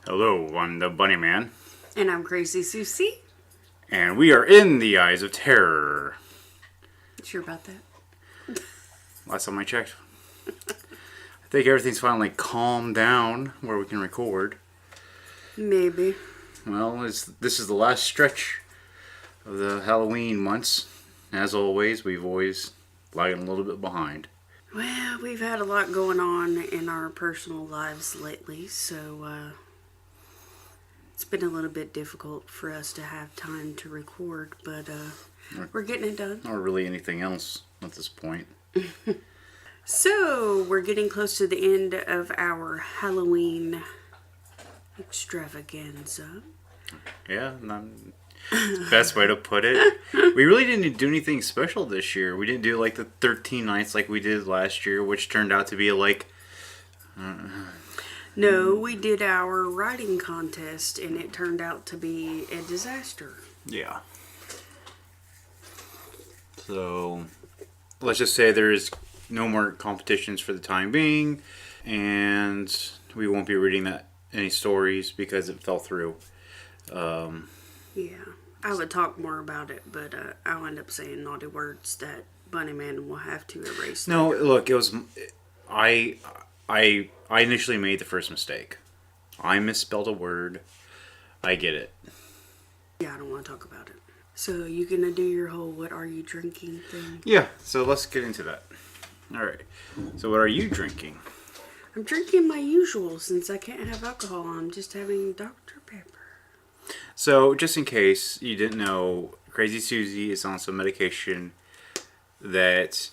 Hello, I'm the Bunny Man. And I'm Crazy Susie. And we are in the Eyes of Terror. Sure about that? Last time I checked. I think everything's finally calmed down where we can record. Maybe. Well, this is the last stretch of the Halloween months. As always, we've always lagging a little bit behind. Well, we've had a lot going on in our personal lives lately, so it's been a little bit difficult for us to have time to record, but we're getting it done. Or really anything else at this point. So, we're getting close to the end of our Halloween extravaganza. Yeah, the best way to put it. We really didn't do anything special this year. We didn't do like the 13 nights like we did last year, which turned out to be like... No, we did our writing contest, and it turned out to be a disaster. Yeah. So, let's just say there's no more competitions for the time being, and we won't be reading any stories because it fell through. Yeah, I would talk more about it, but I'll end up saying naughty words that Bunny Man will have to erase. No, look, it was... I initially made the first mistake. I misspelled a word. I get it. Yeah, I don't want to talk about it. So, you gonna do your whole what are you drinking thing? Yeah, so let's get into that. Alright, so what are you drinking? I'm drinking my usual since I can't have alcohol. I'm just having Dr. Pepper. So, just in case you didn't know, Crazy Susie is on some medication that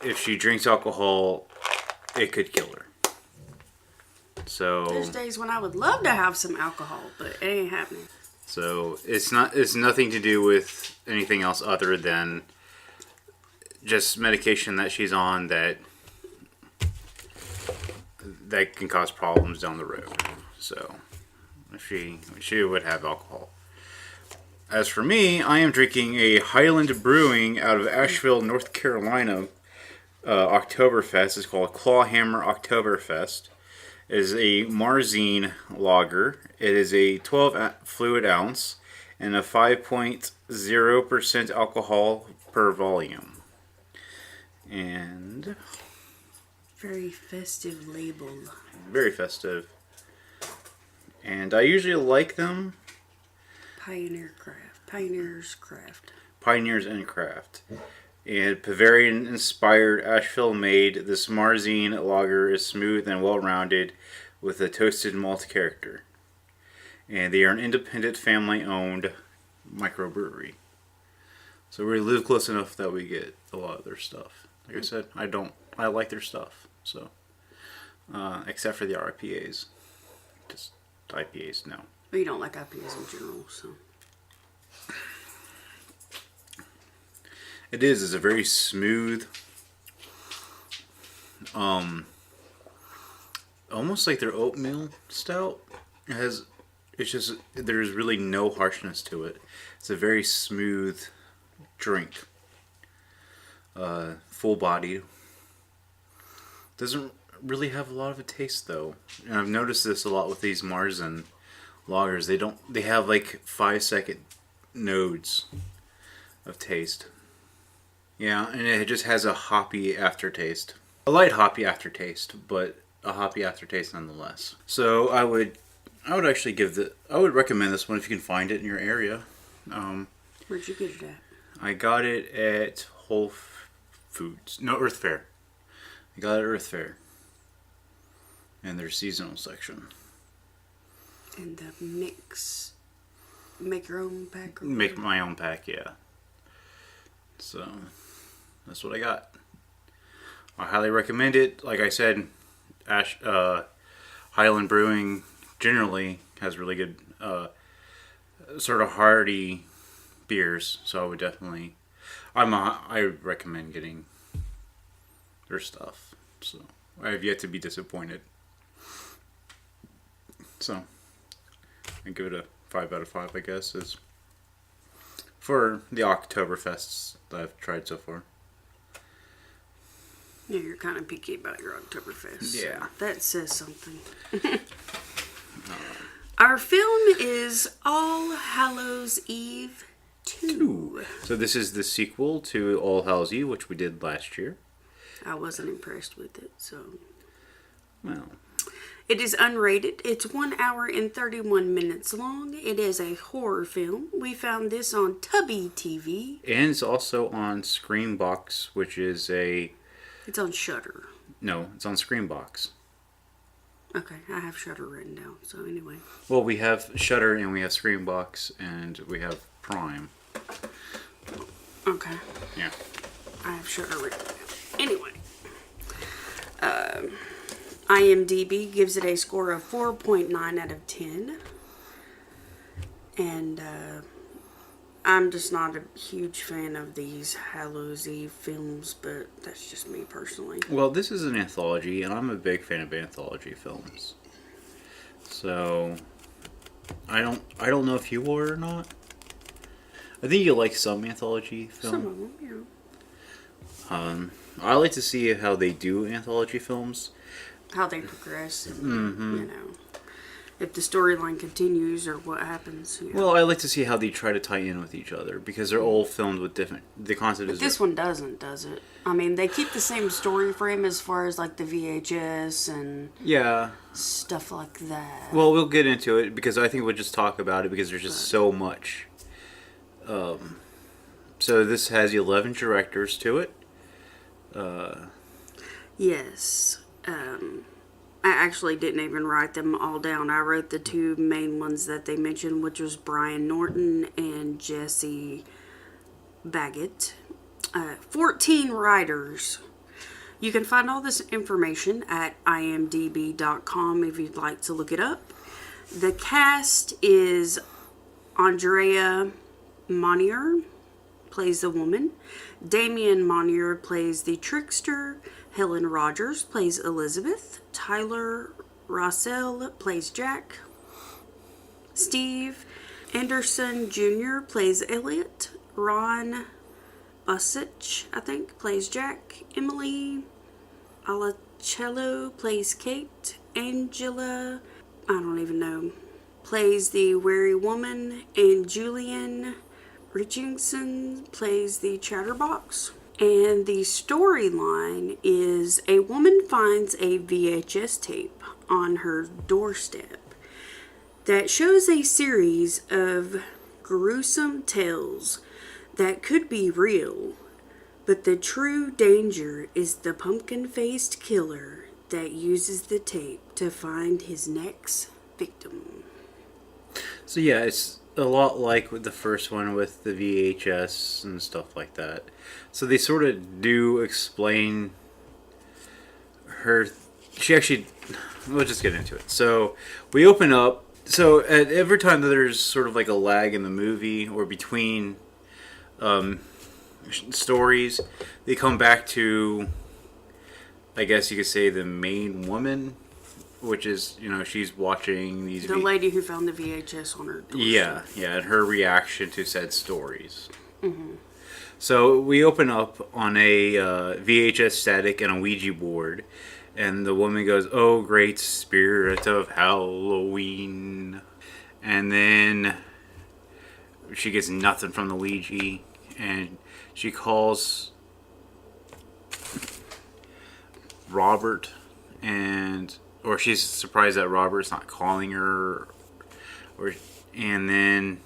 if she drinks alcohol, it could kill her. So there's days when I would love to have some alcohol, but it ain't happening. So it's nothing to do with anything else other than just medication that she's on that can cause problems down the road. So if she would have alcohol. As for me, I am drinking a Highland Brewing out of Asheville, North Carolina Oktoberfest. It's called Clawhammer Oktoberfest. It is a Marzine lager. It is a 12 fluid ounce and a 5.0% alcohol per volume. And very festive label. Very festive. And I usually like them. Pioneers Craft. Pioneers and Craft. And Bavarian-inspired, Asheville-made, this Marzine lager is smooth and well-rounded with a toasted malt character. And they are an independent, family-owned microbrewery. So we live close enough that we get a lot of their stuff. Like I said, I like their stuff. So, except for the RIPAs. Just IPAs, no. But you don't like IPAs in general, so... It is. It's a very smooth, almost like their oatmeal stout. It's just, there's really no harshness to it. It's a very smooth drink. Full bodied. Doesn't really have a lot of a taste though. And I've noticed this a lot with these Marzen lagers. They have like 5-second nodes of taste. Yeah, and it just has a hoppy aftertaste. A light hoppy aftertaste, but a hoppy aftertaste nonetheless. So I would actually I would recommend this one if you can find it in your area. Where'd you get it at? I got it at Whole Foods. No, Earth Fare. I got it at Earth Fare. In their seasonal section. And the mix. Make your own pack? Make my own pack, yeah. So... that's what I got. I highly recommend it. Like I said, Highland Brewing generally has really good sort of hearty beers. So I would definitely, I recommend getting their stuff. So I have yet to be disappointed. So I give it a 5 out of 5, I guess, is for the Oktoberfests that I've tried so far. Yeah, you're kind of picky about your Oktoberfest. Yeah. So that says something. Our film is All Hallows Eve 2. So this is the sequel to All Hallows Eve, which we did last year. I wasn't impressed with it, so... Well... It is unrated. It's 1 hour and 31 minutes long. It is a horror film. We found this on TubiTV. And it's also on Screambox, which is a... It's on Shudder. No, it's on Screambox. Okay, I have Shudder written down, so anyway. Well, we have Shudder and we have Screambox and we have Prime. Okay. Yeah. I have Shudder written down. Anyway. IMDb gives it a score of 4.9 out of 10. And I'm just not a huge fan of these Hallows Eve films, but that's just me personally. Well, this is an anthology, and I'm a big fan of anthology films. So, I don't know if you are or not. I think you like some anthology films. Some of them, yeah. I like to see how they do anthology films. How they progress, and, you know, if the storyline continues or what happens. You know. Well, I like to see how they try to tie in with each other because they're all filmed with different. The concept but is. This one doesn't, does it? I mean, they keep the same story frame as far as like the VHS and stuff like that. Well, we'll get into it because I think we'll just talk about it because there's just so much. So this has 11 directors to it. Yes. I actually didn't even write them all down. I wrote the two main ones that they mentioned, which was Bryan Norton and Jesse Baget. 14 writers. You can find all this information at imdb.com if you'd like to look it up. The cast is Andrea Monier, plays the woman. Damien Monier plays the trickster. Helen Rogers plays Elizabeth. Tyler Rossell plays Jack. Steve Anderson Jr. plays Elliott. Ron Basch-Jack, I think, plays Jack. Emily Alatalo-Kate. Angela, I don't even know, plays the wary woman. And Julian Richardson plays the chatterbox. And the storyline is a woman finds a VHS tape on her doorstep that shows a series of gruesome tales that could be real, but the true danger is the pumpkin-faced killer that uses the tape to find his next victim. So yeah, it's a lot like with the first one with the VHS and stuff like that. So they sort of do explain her. She actually. We'll just get into it. So we open up. So at every time that there's sort of like a lag in the movie or between stories, they come back to, I guess you could say, the main woman, which is, you know, she's watching these. The lady who found the VHS on her doorstep. Yeah, and her reaction to said stories. Mm-hmm. So we open up on a VHS static and a Ouija board, and the woman goes, "Oh, great spirit of Halloween," and then she gets nothing from the Ouija, and she calls Robert, or she's surprised that Robert's not calling her, and then.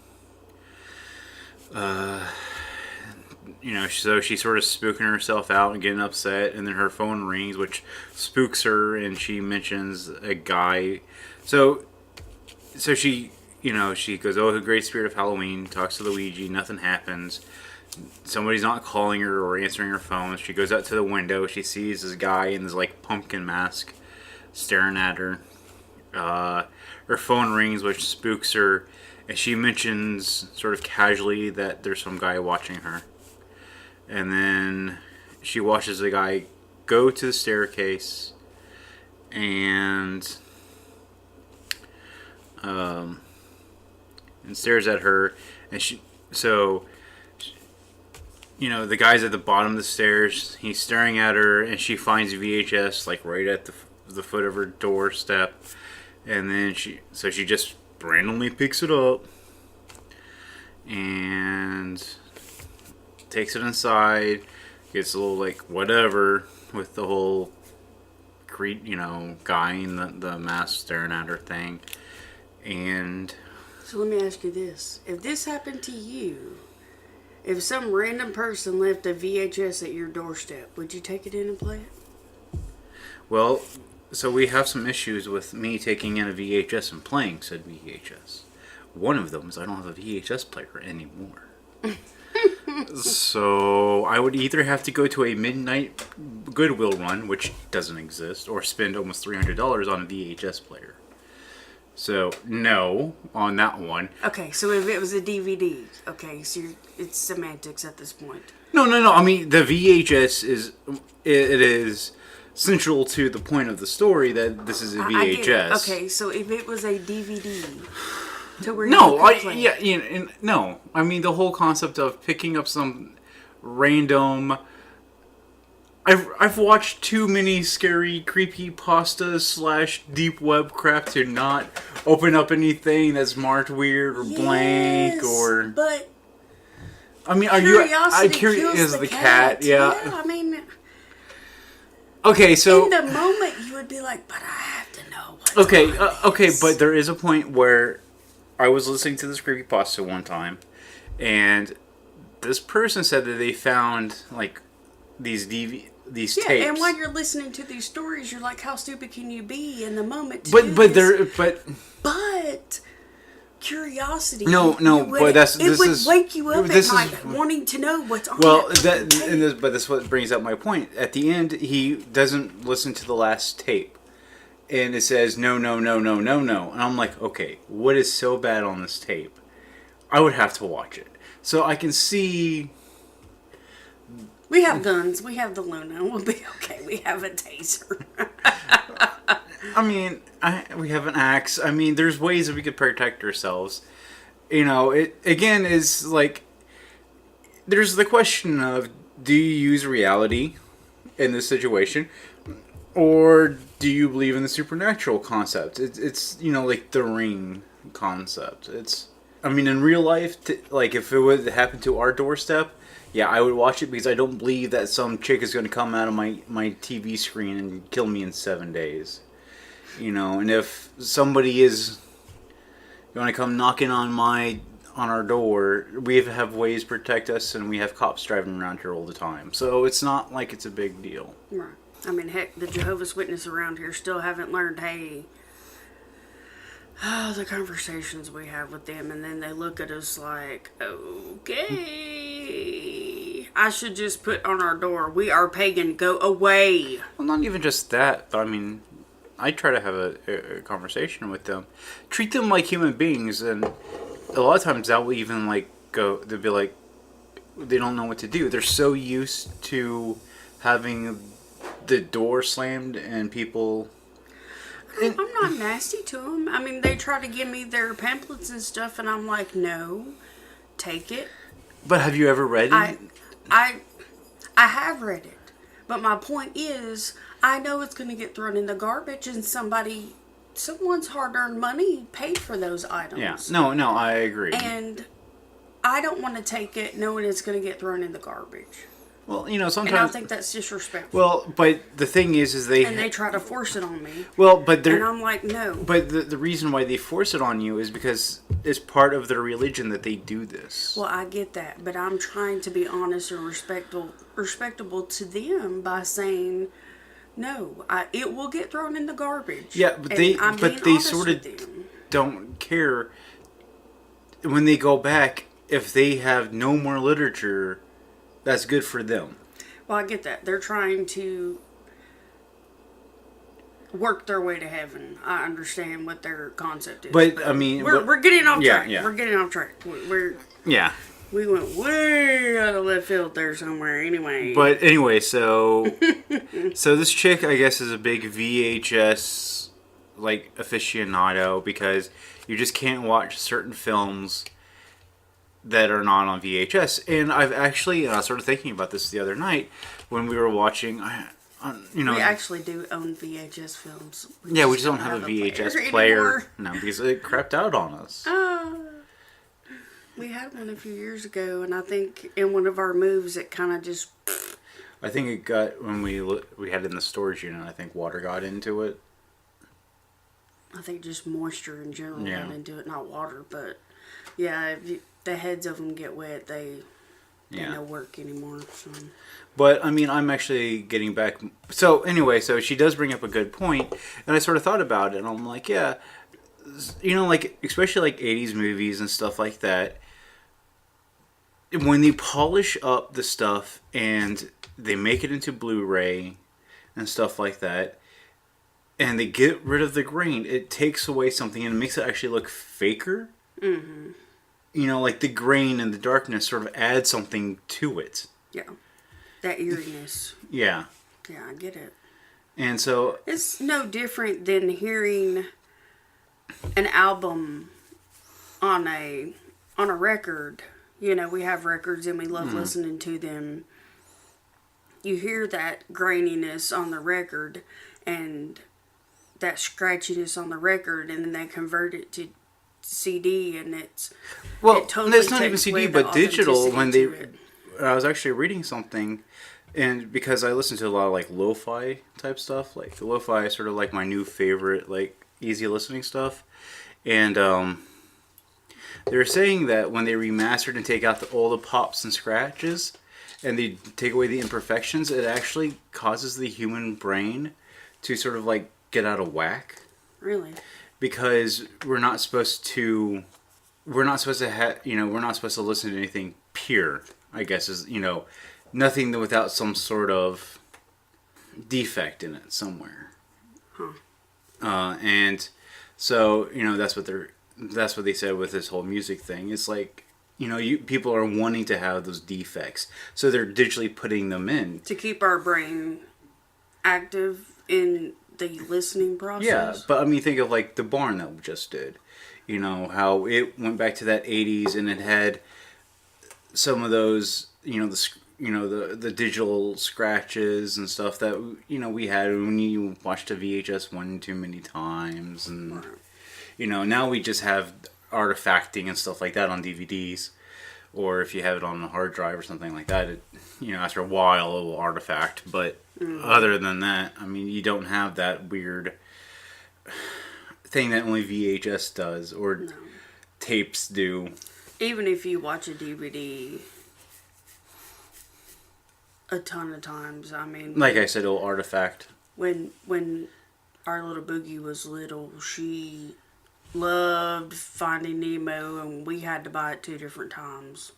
You know, so she's sort of spooking herself out and getting upset, and then her phone rings, which spooks her, and she mentions a guy. So she, you know, she goes, "Oh, the great spirit of Halloween," talks to the Ouija, nothing happens. Somebody's not calling her or answering her phone. She goes out to the window, she sees this guy in this, like, pumpkin mask staring at her. Her phone rings, which spooks her, and she mentions, sort of casually, that there's some guy watching her. And then she watches the guy go to the staircase and stares at her. And you know, the guy's at the bottom of the stairs. He's staring at her, and she finds VHS like right at the foot of her doorstep. And then she just randomly picks it up and takes it inside, gets a little like whatever with the whole guy in the mask staring at her thing. And so let me ask you this. If this happened to you, if some random person left a VHS at your doorstep, would you take it in and play it? Well, so we have some issues with me taking in a VHS and playing said VHS. One of them is I don't have a VHS player anymore. So I would either have to go to a midnight Goodwill run, which doesn't exist, or spend almost $300 on a VHS player. So no on that one. Okay, so if it was a DVD, okay, so it's semantics at this point. No. I mean, the VHS is central to the point of the story that this is a VHS. I get it. Okay, so if it was a DVD, to where no. I mean, the whole concept of picking up some random. I've watched too many scary creepypastas / deep web crap to not open up anything that's marked weird or blank or. But I mean, are you? I'm curious. Is the cat? Yeah. I mean. Okay, so in the moment you would be like, but I have to know what's okay, but there is a point where I was listening to this creepypasta one time, and this person said that they found like these tapes. And while you're listening to these stories, you're like, how stupid can you be in the moment? But curiosity. No, but it would wake you up at night wanting to know what's on. Well, but that's what brings up my point. At the end, he doesn't listen to the last tape, and it says no, and I'm like, okay, what is so bad on this tape? I would have to watch it so I can see. We have guns. We have the Luna. We'll be okay. We have a taser. I mean, we have an axe. I mean, there's ways that we could protect ourselves. It again is like there's the question of do you use reality in this situation, or do you believe in the supernatural concept? It's like the Ring concept. I mean, in real life, like if it would happen to our doorstep. Yeah, I would watch it because I don't believe that some chick is going to come out of my TV screen and kill me in 7 days. And if somebody is going to come knocking on our door, we have ways to protect us, and we have cops driving around here all the time. So it's not like it's a big deal. Right. I mean, heck, the Jehovah's Witnesses around here still haven't learned, hey, the conversations we have with them, and then they look at us like, okay, I should just put on our door, we are pagan, go away. Well, not even just that, but I mean, I try to have a conversation with them. Treat them like human beings, and a lot of times that will even they'll be like, they don't know what to do. They're so used to having the door slammed and people... I'm not nasty to them. I mean, they try to give me their pamphlets and stuff, and I'm like, no, take it. But have you ever read it? I have read it. But my point is, I know it's going to get thrown in the garbage, and someone's hard-earned money paid for those items. Yeah. No, I agree. And I don't want to take it knowing it's going to get thrown in the garbage. Well, sometimes... And I think that's disrespectful. Well, but the thing is they... And they try to force it on me. Well, but they're... And I'm like, no. But the reason why they force it on you is because it's part of their religion that they do this. Well, I get that. But I'm trying to be honest and respectable to them by saying, no, it will get thrown in the garbage. Yeah, but they sort of don't care when they go back if they have no more literature. That's good for them. Well, I get that. They're trying to work their way to heaven. I understand what their concept is. But I mean... We're getting off track. Yeah. We're getting off track. Yeah. We went way out of left field there somewhere anyway. But anyway, so this chick, I guess, is a big VHS, aficionado because you just can't watch certain films that are not on VHS. And I started thinking about this the other night when we were watching, I you know. We actually do own VHS films. We just don't have a VHS player. No, because it crapped out on us. We had one a few years ago, and I think in one of our moves, it kind of just... I think it got, when we had it in the storage unit, I think water got into it. I think just moisture in general got into it, not water, but yeah, if the heads of them get wet, they don't work anymore. So. But, I mean, I'm actually getting back... So, anyway, so she does bring up a good point, and I sort of thought about it, and I'm like, yeah, you know, like, especially like 80s movies and stuff like that, when they polish up the stuff and they make it into Blu-ray and stuff like that, and they get rid of the grain, it takes away something and it makes it actually look faker. Mm-hmm. You know, like the grain and the darkness sort of add something to it. Yeah. That eeriness. Yeah. Yeah, I get it. And so... It's no different than hearing an album on a record. You know, we have records and we love listening to them. You hear that graininess on the record and that scratchiness on the record, and then they convert it to CD, and it's... Well, it totally it's not even CD, but digital. When they... I was actually reading something, and because I listen to a lot of, like, lo-fi type stuff, like, the lo-fi is sort of like my new favorite, like, easy listening stuff, and, they were saying that when they remastered and take out all the pops and scratches, and they take away the imperfections, it actually causes the human brain to sort of like get out of whack. Really? Because we're not supposed to listen to anything pure, I guess, is, you know, nothing without some sort of defect in it somewhere. Huh. And so, you know, that's what they said with this whole music thing. It's like, you know, people are wanting to have those defects, so they're digitally putting them in to keep our brain active in the listening process. Yeah, but I mean, think of like the barn that we just did. You know how it went back to that '80s, and it had some of those, the digital scratches and stuff that we had when you watched a VHS one too many times, and now we just have artifacting and stuff like that on DVDs, or if you have it on a hard drive or something like that, it, after a while it will artifact. But other than that, I mean, you don't have that weird thing that only VHS does or tapes do. Even if you watch a DVD a ton of times, I mean, like I said, it'll artifact. When our little Boogie was little, she loved Finding Nemo, and we had to buy it 2 different times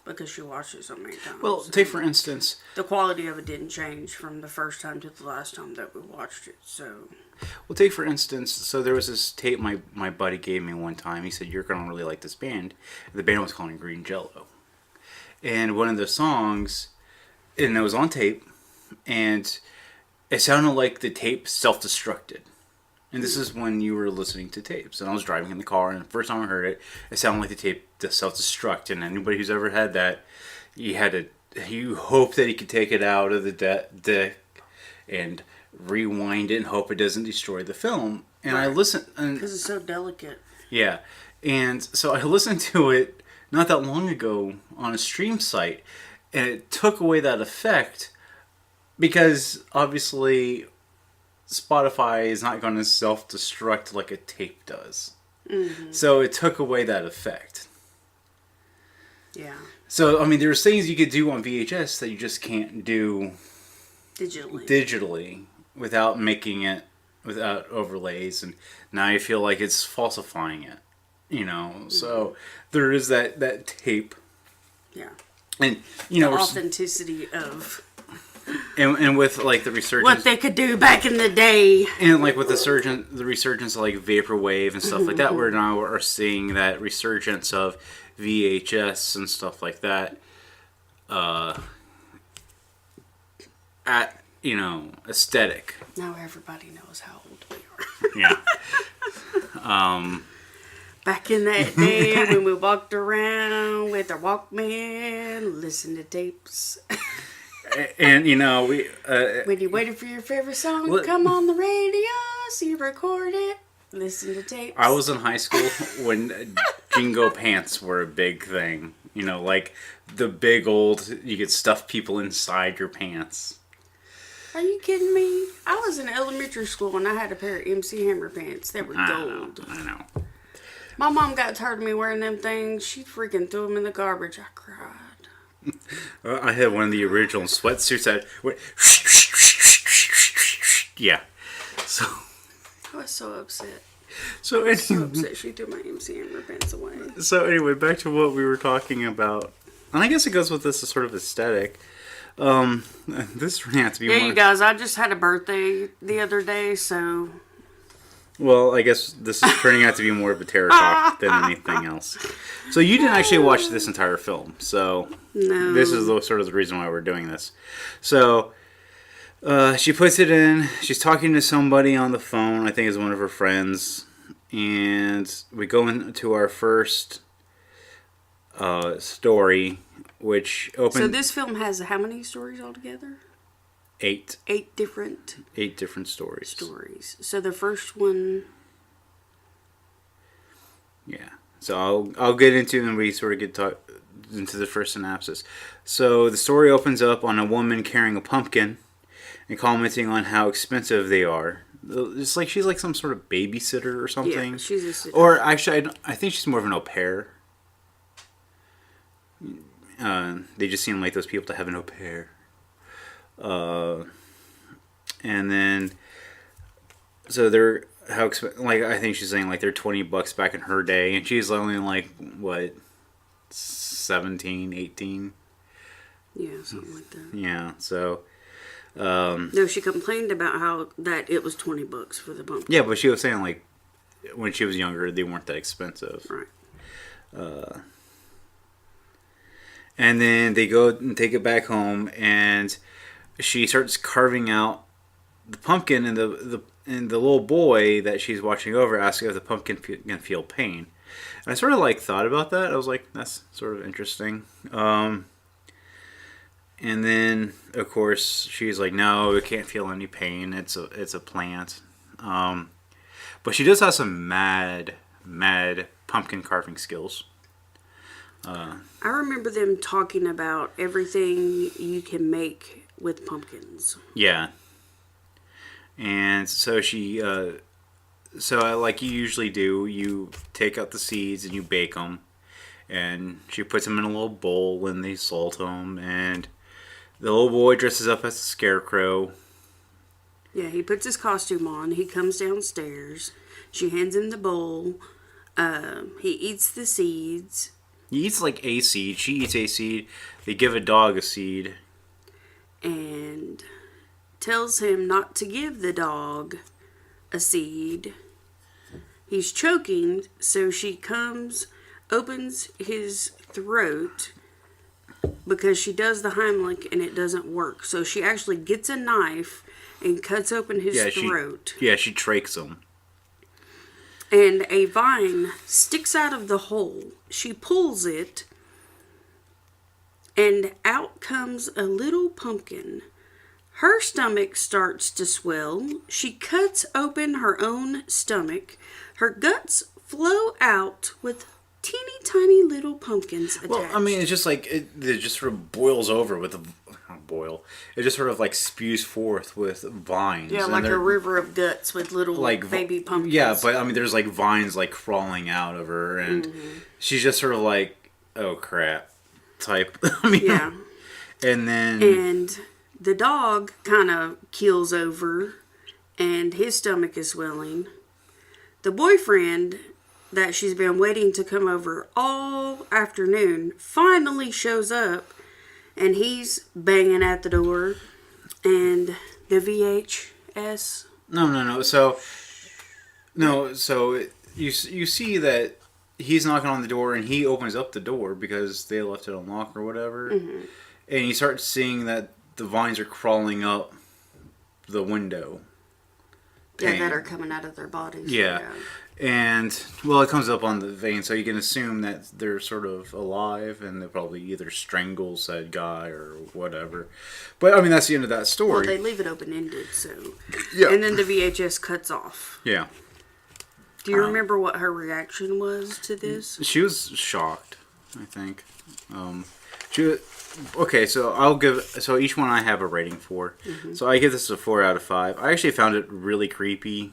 because she watched it so many times. Well, take for instance, the quality of it didn't change from the first time to the last time that we watched it. So, well, take for instance, so there was this tape my buddy gave me one time. He said, "You're gonna really like this band." The band was called Green Jello, and one of the songs, and it was on tape, and it sounded like the tape self-destructed. And this is when you were listening to tapes. And I was driving in the car, and the first time I heard it, it sounded like the tape self-destruct. And anybody who's ever had that, you hope that you could take it out of the deck and rewind it and hope it doesn't destroy the film. And I listened... Because it's so delicate. Yeah. And so I listened to it not that long ago on a stream site, and it took away that effect because, obviously... Spotify is not going to self-destruct like a tape does. Mm-hmm. So it took away that effect. Yeah. So, I mean, there's things you could do on VHS that you just can't do digitally without making it, without overlays. And now you feel like it's falsifying it, Mm-hmm. So there is that tape. Yeah. And, the authenticity of... And with like the resurgence, what they could do back in the day, and like with the resurgence of like vaporwave and stuff like that, we're now seeing that resurgence of VHS and stuff like that. Aesthetic. Now everybody knows how old we are. Yeah. Back in that day when we walked around with our Walkman, listened to tapes. And you know, we When you waited for your favorite song Well- to come on the radio, so you record it, listen to tapes. I was in high school when jingo pants were a big thing. You know, like the big old, you could stuff people inside your pants. Are you kidding me? I was in elementary school and I had a pair of MC Hammer pants that were gold. I know. My mom got tired of me wearing them things. She freaking threw them in the garbage. I cried. I had one of the original sweatsuits that went, yeah. So I was so upset. so So anyway, upset she threw my MC Hammer pants away. back to what we were talking about, and I guess it goes with this sort of aesthetic. This ran out to be Yeah, more. you guys, I just had a birthday the other day, so Well, I guess this is turning out to be more of a terror talk than anything else. So you didn't actually watch this entire film. So no. this is sort of the reason why we're doing this. So she puts it in. She's talking to somebody on the phone. I think it's one of her friends. And we go into our first story, which opens... So this film has how many stories altogether? 8 different stories. So the first one... Yeah. So I'll get into it and we sort of get into the first synopsis. So the story opens up on a woman carrying a pumpkin and commenting on how expensive they are. It's like she's like some sort of babysitter or something. Yeah, she's a sitter. Or actually, I think she's more of an au pair. They just seem like those people to have an au pair. And then, so they're like I think she's saying like they're $20 back in her day, and she's only like what 17, 18. Yeah, something like that. Yeah, so. No, she complained about how that it was $20 for the pumpkin. Yeah, but she was saying like when she was younger they weren't that expensive. Right. And then they go and take it back home, and she starts carving out the pumpkin, and the little boy that she's watching over asks if the pumpkin can feel pain. And I sort of like thought about that. I was like, that's sort of interesting. And then of course she's like, no, it can't feel any pain. It's a plant. But she does have some mad pumpkin carving skills. I remember them talking about everything you can make with pumpkins. Yeah. And so she, like you usually do, you take out the seeds and you bake them. And she puts them in a little bowl and they salt them. And the little boy dresses up as a scarecrow. Yeah, he puts his costume on. He comes downstairs. She hands him the bowl. He eats the seeds. He eats like a seed. She eats a seed. They give a dog a seed. And tells him not to give the dog a seed. He's choking, so she comes, opens his throat because she does the Heimlich and it doesn't work. So she actually gets a knife and cuts open his throat. She trachs him. And a vine sticks out of the hole. She pulls it, and out comes a little pumpkin. Her stomach starts to swell. She cuts open her own stomach. Her guts flow out with teeny tiny little pumpkins attached. Well, I mean, it's just like it just sort of boils over with it just sort of like spews forth with vines. Yeah, like a river of guts with little like baby pumpkins. Yeah, but I mean, there's like vines like crawling out of her, and she's just sort of like, oh crap, type. I mean, yeah. And then the dog kind of keels over, and his stomach is swelling. The boyfriend that she's been waiting to come over all afternoon finally shows up, and he's banging at the door, and the VHS. No. So you see that he's knocking on the door, and he opens up the door because they left it unlocked or whatever, and you start seeing that the vines are crawling up the window. Yeah, that are coming out of their bodies. Yeah. And, well, it comes up on the vein, so you can assume that they're sort of alive, and they probably either strangle said guy or whatever. But, I mean, that's the end of that story. Well, they leave it open-ended, so... Yeah. And then the VHS cuts off. Yeah. Do you remember what her reaction was to this? She was shocked, I think. Okay, so I'll give... So each one I have a rating for. Mm-hmm. So I give this a 4 out of 5. I actually found it really creepy.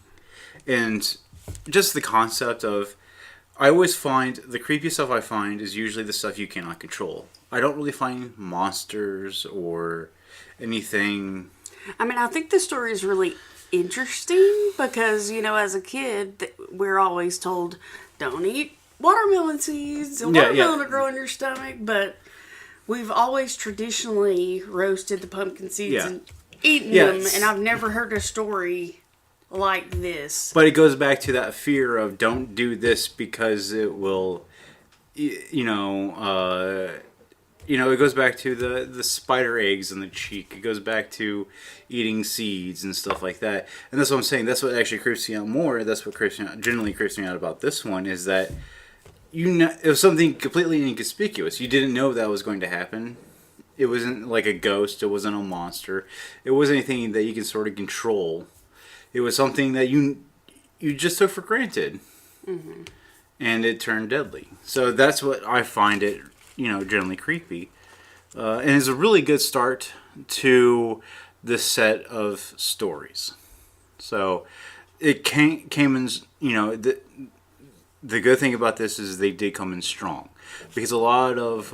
And... just the concept of, I always find, the creepy stuff I find is usually the stuff you cannot control. I don't really find monsters or anything. I mean, I think the story is really interesting because, you know, as a kid, we're always told, don't eat watermelon seeds. Watermelon will grow in your stomach. But we've always traditionally roasted the pumpkin seeds and eaten them. And I've never heard a story like this. But it goes back to that fear of don't do this because it will, it goes back to the spider eggs in the cheek. It goes back to eating seeds and stuff like that. And that's what I'm saying. That's what actually creeps me out more. That's what generally creeps me out about this one is that it was something completely inconspicuous. You didn't know that was going to happen. It wasn't like a ghost. It wasn't a monster. It wasn't anything that you can sort of control. It was something that you just took for granted. Mm-hmm. And it turned deadly. So that's what I find it, generally creepy. And it's a really good start to this set of stories. So it came in, the good thing about this is they did come in strong. Because a lot of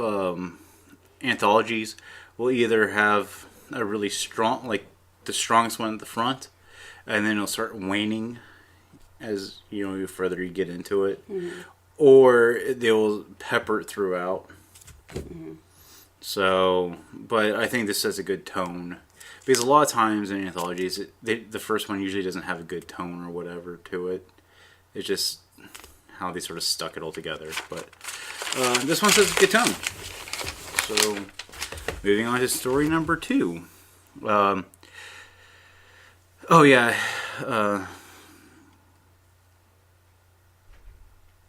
anthologies will either have a really strong, like the strongest one at the front, and then it'll start waning as the further you get into it, or they'll pepper it throughout. Mm-hmm. So, but I think this sets a good tone because a lot of times in anthologies, the first one usually doesn't have a good tone or whatever to it. It's just how they sort of stuck it all together. But this one sets a good tone. So, moving on to story number 2.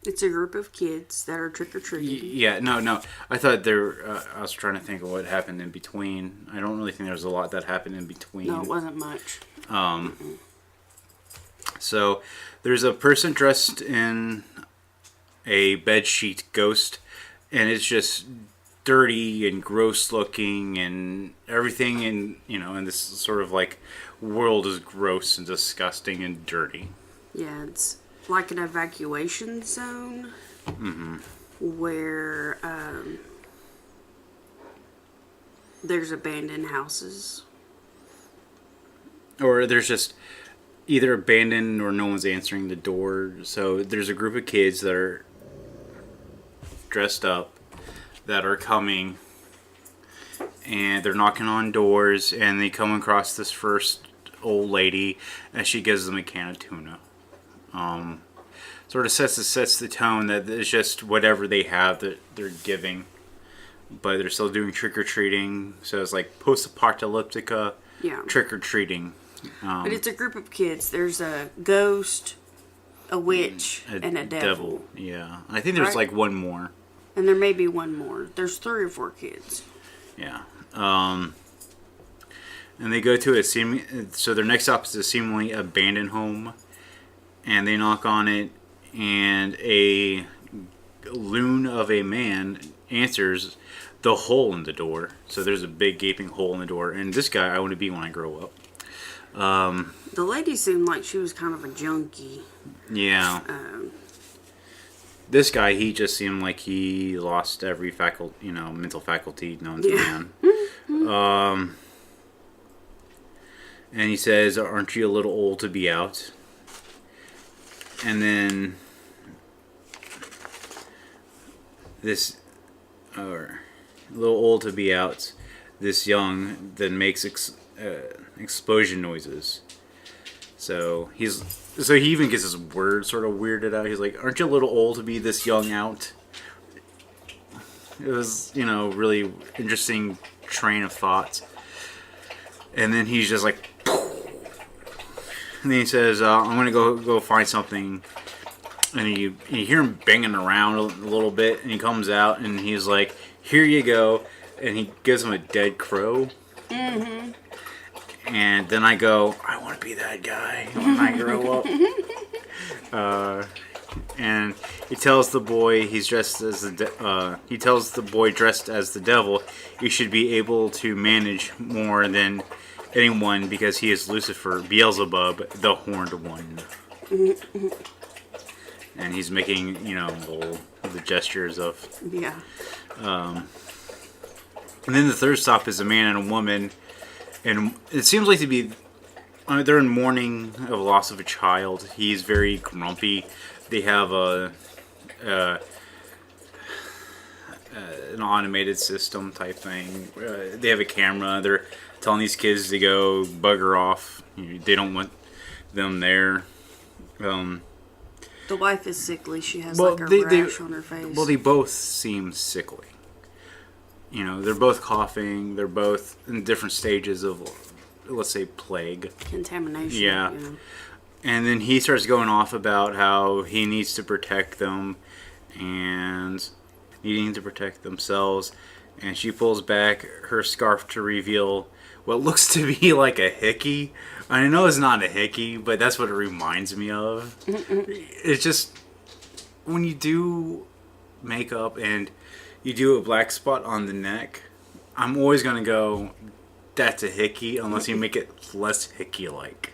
It's a group of kids that are trick-or-treating. Yeah, no. I thought I was trying to think of what happened in between. I don't really think there was a lot that happened in between. No, it wasn't much. So, there's a person dressed in a bedsheet ghost, and it's just dirty and gross looking, and everything in this sort of like world is gross and disgusting and dirty. Yeah, it's like an evacuation zone where there's abandoned houses. Or there's just either abandoned or no one's answering the door. So there's a group of kids that are dressed up that are coming, and they're knocking on doors, and they come across this first old lady, and she gives them a can of tuna. Sort of sets the tone that it's just whatever they have that they're giving, but they're still doing trick-or-treating, so it's like post-apocalyptica trick-or-treating. But it's a group of kids. There's a ghost, a witch, and a devil. Yeah. I think there's like one more. And there may be one more. There's 3 or 4 kids. Yeah. And they go to so their next stop is a seemingly abandoned home. And they knock on it, and a loon of a man answers the hole in the door. So there's a big gaping hole in the door. And this guy I want to be when I grow up. The lady seemed like she was kind of a junkie. Yeah. This guy, he just seemed like he lost every mental faculty known to man. And he says, "Aren't you a little old to be out?" And then this, a little old to be out, this young, then makes explosion noises. So he even gets his word sort of weirded out. He's like, "Aren't you a little old to be this young out?" It was, really interesting train of thoughts. And then he's just like, and then he says, "I'm gonna go find something." and you hear him banging around a little bit, and he comes out, and he's like, "Here you go," and he gives him a dead crow. Mm-hmm. And then I go, I want to be that guy when I grow up. And he tells the boy he tells the boy dressed as the devil, he should be able to manage more than anyone because he is Lucifer, Beelzebub, the horned one. And he's making, the gestures of... Yeah. And then the third stop is a man and a woman. And it seems like to be... they're in mourning of loss of a child. He's very grumpy. They have an automated system type thing. They have a camera. They're telling these kids to go bugger off. They don't want them there. The wife is sickly. She has a rash on her face. Well, they both seem sickly. They're both coughing. They're both in different stages of, let's say, plague. Contamination. Yeah. And then he starts going off about how he needs to protect them and needing to protect themselves. And she pulls back her scarf to reveal what looks to be like a hickey. I know it's not a hickey, but that's what it reminds me of. It's just, when you do makeup and you do a black spot on the neck, I'm always going to go, that's a hickey, unless you make it less hickey-like.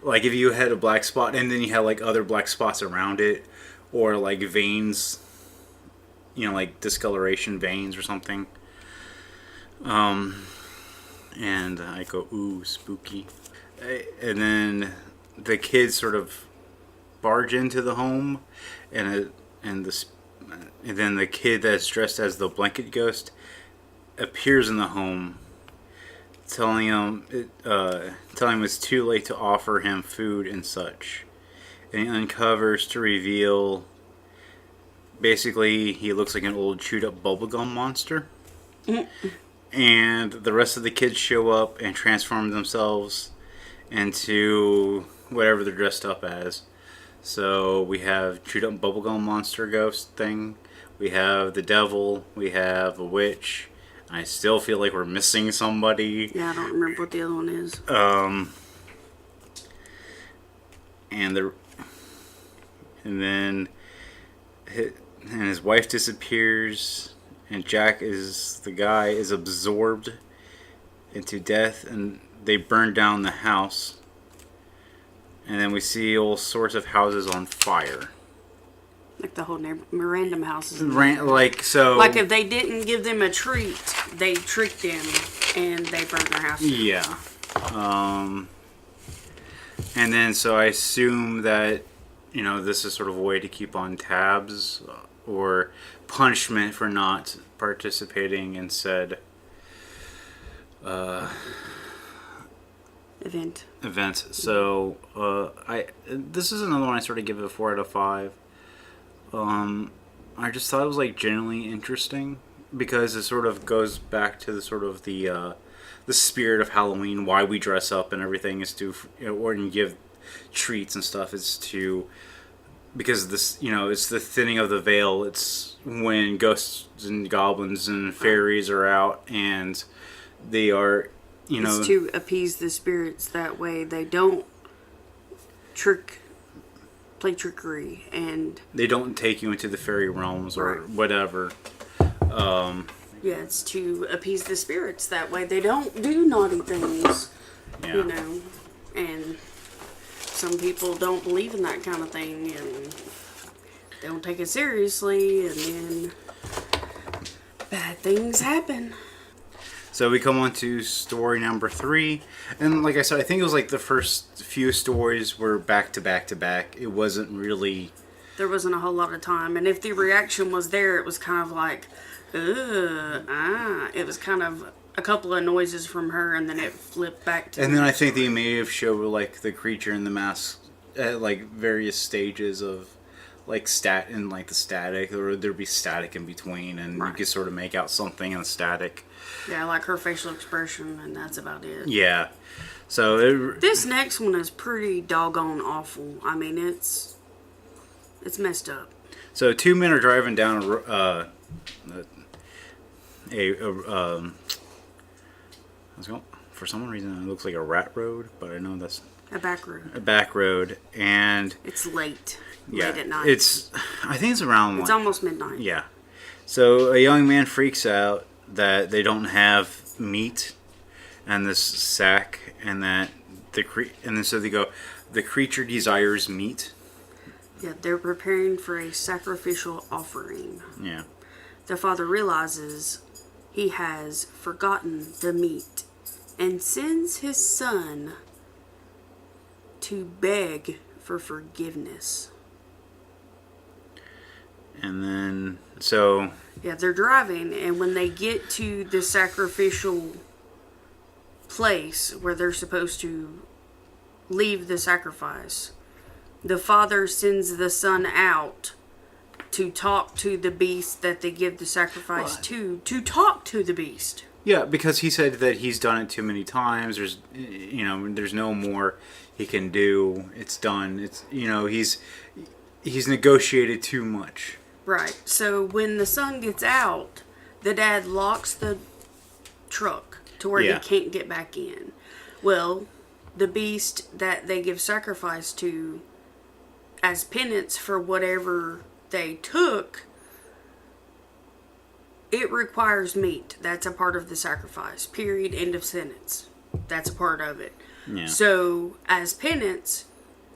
Like if you had a black spot and then you had like other black spots around it, or like veins, like discoloration veins or something. And I go, ooh, spooky. And then the kids sort of barge into the home, and then the kid that's dressed as the blanket ghost appears in the home, telling him it's too late to offer him food and such. And he uncovers to reveal, basically, he looks like an old chewed up bubblegum monster. And the rest of the kids show up and transform themselves into whatever they're dressed up as. So we have chewed up bubblegum monster ghost thing. We have the devil. We have a witch. I still feel like we're missing somebody. Yeah, I don't remember what the other one is. And his wife disappears, and Jack is absorbed into death, and they burn down the house. And then we see all sorts of houses on fire. Like the whole random houses. Like if they didn't give them a treat, they tricked them and they burned their house. Yeah. And then so I assume that, this is sort of a way to keep on tabs or punishment for not participating in said event. So this is another one I sort of give it a 4 out of 5. I just thought it was like genuinely interesting because it sort of goes back to the sort of the spirit of Halloween. Why we dress up and everything is to, or give treats and stuff is to, because this, it's the thinning of the veil. It's when ghosts and goblins and fairies are out and they are, it's to appease the spirits. That way they don't play trickery, and they don't take you into the fairy realms or whatever. Yeah, it's to appease the spirits. That way they don't do naughty things. Yeah. And some people don't believe in that kind of thing and they don't take it seriously, and then bad things happen. So we come on to story number 3, and like I said, I think it was like the first few stories were back to back to back. It wasn't really... There wasn't a whole lot of time, and if the reaction was there, it was kind of like, it was kind of a couple of noises from her, and then it flipped back to... And then I think they may have showed like the creature in the mask at like various stages of like the static, or there'd be static in between, and you could sort of make out something in the static. Yeah, like her facial expression, and that's about it. Yeah. So this next one is pretty doggone awful. I mean, it's It's messed up. So 2 men are driving down for some reason it looks like a rat road, but I know that's A back road. a back road, and It's late. yeah, Late at night. I think it's around It's almost midnight. yeah. So a young man freaks out that they don't have meat and this sack, and that and then so they go, the creature desires meat. Yeah, they're preparing for a sacrificial offering. Yeah. The father realizes he has forgotten the meat and sends his son to beg for forgiveness. And then, so... Yeah, they're driving, and when they get to the sacrificial place where they're supposed to leave the sacrifice, the father sends the son out to talk to the beast that they give the sacrifice to talk to the beast. Yeah, because he said that he's done it too many times. There's no more he can do. It's done. He's negotiated too much. Right. So when the son gets out, the dad locks the truck to where he can't get back in. Well, the beast that they give sacrifice to as penance for whatever they took, it requires meat. That's a part of the sacrifice. Period. End of sentence. That's a part of it. Yeah. So, as penance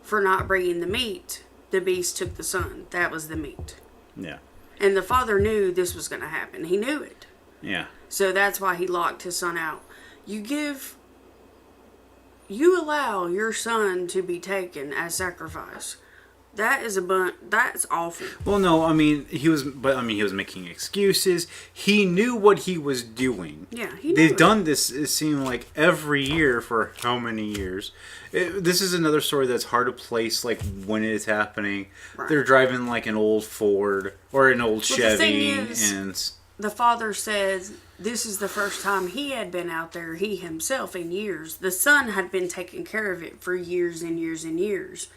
for not bringing the meat, the beast took the son. That was the meat. Yeah. And the father knew this was going to happen. He knew it. Yeah. So that's why he locked his son out. You allow your son to be taken as sacrifice. That is that's awful. Well, no, he was making excuses. He knew what he was doing. Yeah, he knew They've it. done this, it seemed like, every year for how many years? This is another story that's hard to place, like, when it's happening. Right. They're driving, like, an old Ford or an old Chevy. The thing is, and the father says this is the first time he had been out there, he himself, in years. The son had been taking care of it for years and years and years.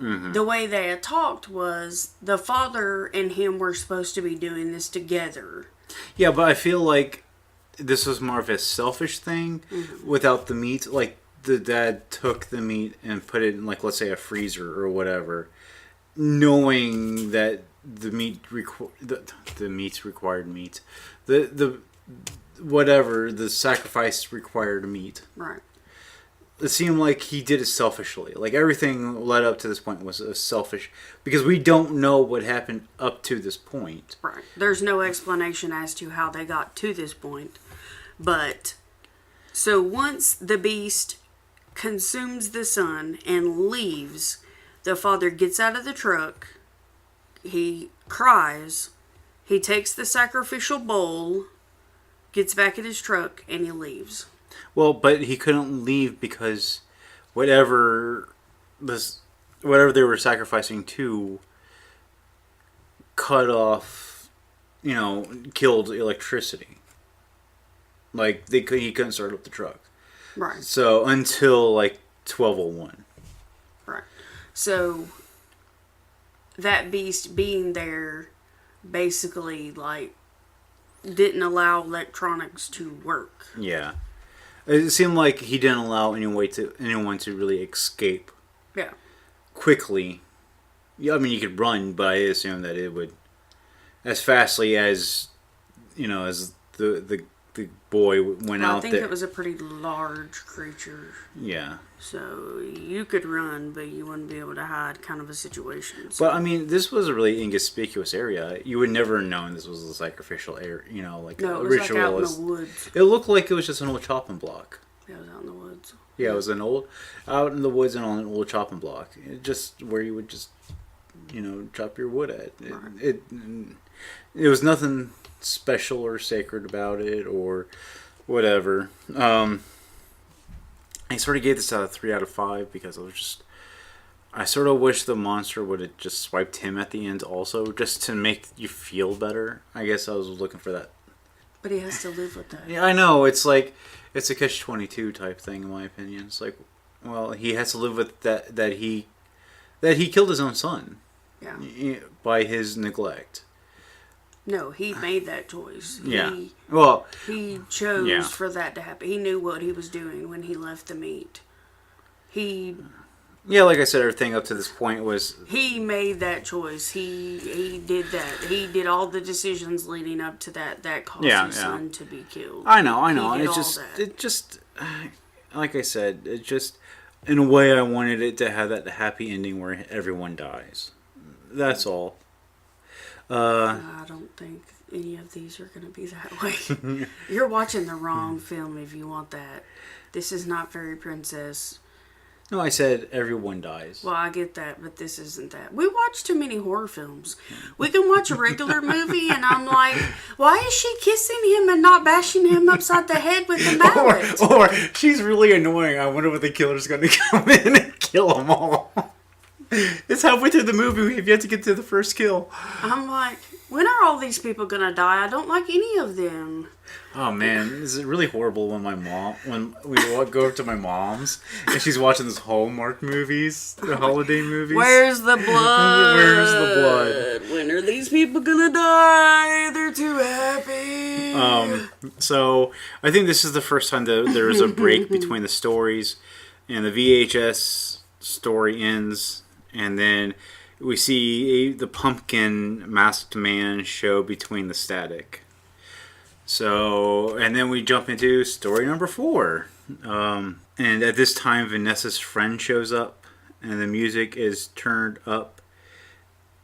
Mm-hmm. The way they had talked was the father and him were supposed to be doing this together. Yeah, but I feel like this was more of a selfish thing without the meat. Like, the dad took the meat and put it in, like, let's say a freezer or whatever, knowing that the meat the meats required meat. The sacrifice required meat. Right. It seemed like he did it selfishly. Like, everything led up to this point was selfish, because we don't know what happened up to this point. Right. There's no explanation as to how they got to this point. But, so once the beast consumes the son and leaves, the father gets out of the truck, he cries, he takes the sacrificial bowl, gets back in his truck, and he leaves. Well, but he couldn't leave because whatever they were sacrificing to cut off, killed electricity. Like, he couldn't start up the truck. Right. So until like 12:01. Right. So that beast being there basically like didn't allow electronics to work. Yeah. It seemed like he didn't allow anyone to really escape. Yeah. Quickly. Yeah, you could run, but I assume that it would, as fastly as, as the boy went out there. I think it was a pretty large creature. Yeah. So you could run, but you wouldn't be able to hide, kind of a situation. So. But this was a really inconspicuous area. You would never have known this was a sacrificial area. Like no, a it was ritual. Like out in the woods. It looked like it was just an old chopping block. Yeah, it was out in the woods. Yeah, it was out in the woods and on an old chopping block. Just where you would just, chop your wood at. It was nothing special or sacred about it or whatever. I sort of gave this a 3 out of 5 because I sort of wish the monster would have just swiped him at the end also, just to make you feel better. I guess I was looking for that. But he has to live with that. Yeah, I know. It's like, it's a catch-22 type thing, in my opinion. It's like, well, he has to live with that he killed his own son. by his neglect. No, he made that choice. Yeah. Well, he chose for that to happen. He knew what he was doing when he left the meet. Yeah, like I said, everything up to this point was... He made that choice. He did that. He did all the decisions leading up to that caused his son to be killed. I know. And it just, like I said, it just, in a way I wanted it to have that happy ending where everyone dies. That's all. I don't think any of these are going to be that way. You're watching the wrong film if you want that. This is not Fairy Princess. No, I said everyone dies. Well, I get that, but this isn't that. We watch too many horror films. We can watch a regular movie, and I'm like, why is she kissing him and not bashing him upside the head with the mallet? Or she's really annoying. I wonder what the killer's going to come in and kill them all. It's halfway through the movie. We have yet to get to the first kill. I'm like, when are all these people going to die? I don't like any of them. Oh man, this is really horrible when we go up to my mom's and she's watching those Hallmark movies, the holiday movies. Where's the blood? Where's the blood? When are these people gonna die? They're too happy. So I think this is the first time that there was a break between the stories, and the VHS story ends, and then we see the pumpkin masked man show between the static. So, and then we jump into story number 4. And at this time, Vanessa's friend shows up, and the music is turned up,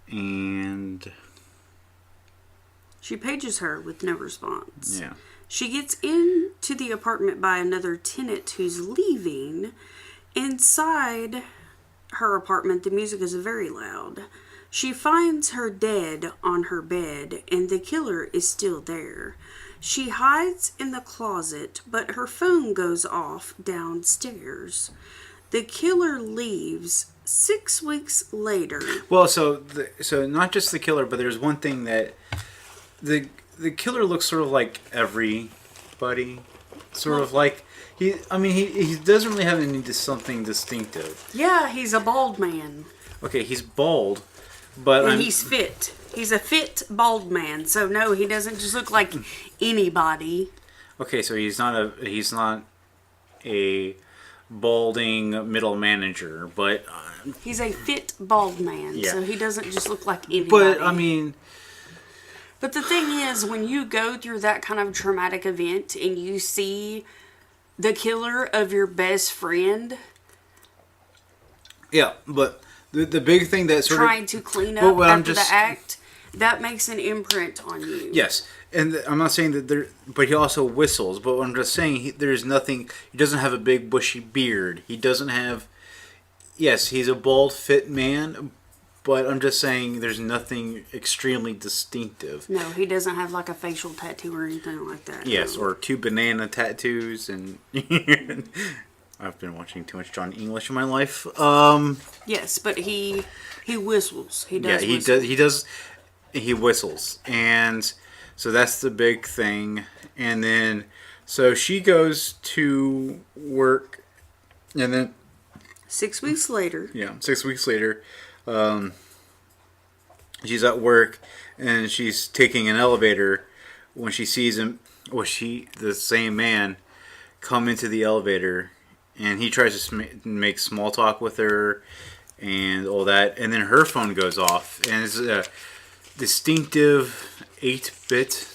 and she pages her with no response. Yeah. She gets into the apartment by another tenant who's leaving. Inside her apartment, the music is very loud. She finds her dead on her bed, and the killer is still there. She hides in the closet, but her phone goes off downstairs. The killer leaves 6 weeks later. Well, so not just the killer, but there's one thing that the killer looks sort of like everybody, sort of like he doesn't really have something distinctive. Yeah, he's a bald man. Okay, he's bald, but he's fit. He's a fit bald man, so no, he doesn't just look like anybody. Okay, so he's not a balding middle manager, but he's a fit bald man, so he doesn't just look like anybody. But the thing is, when you go through that kind of traumatic event and you see the killer of your best friend, but the big thing that sort trying to clean up after the act, that makes an imprint on you. Yes, and I'm not saying that but he also whistles. But I'm just saying there's nothing. He doesn't have a big bushy beard. He doesn't have. Yes, he's a bald, fit man, but I'm just saying there's nothing extremely distinctive. No, he doesn't have like a facial tattoo or anything like that. Yes, no. Or 2 banana tattoos, and I've been watching too much John English in my life. Yes, but he whistles. He does. Yeah, he does. He whistles, and so that's the big thing. And then, so she goes to work, and then 6 weeks later. Yeah, 6 weeks later, she's at work, and she's taking an elevator when she sees him. Well, the same man, come into the elevator, and he tries to make small talk with her, and all that, and then her phone goes off, and it's a distinctive 8-bit.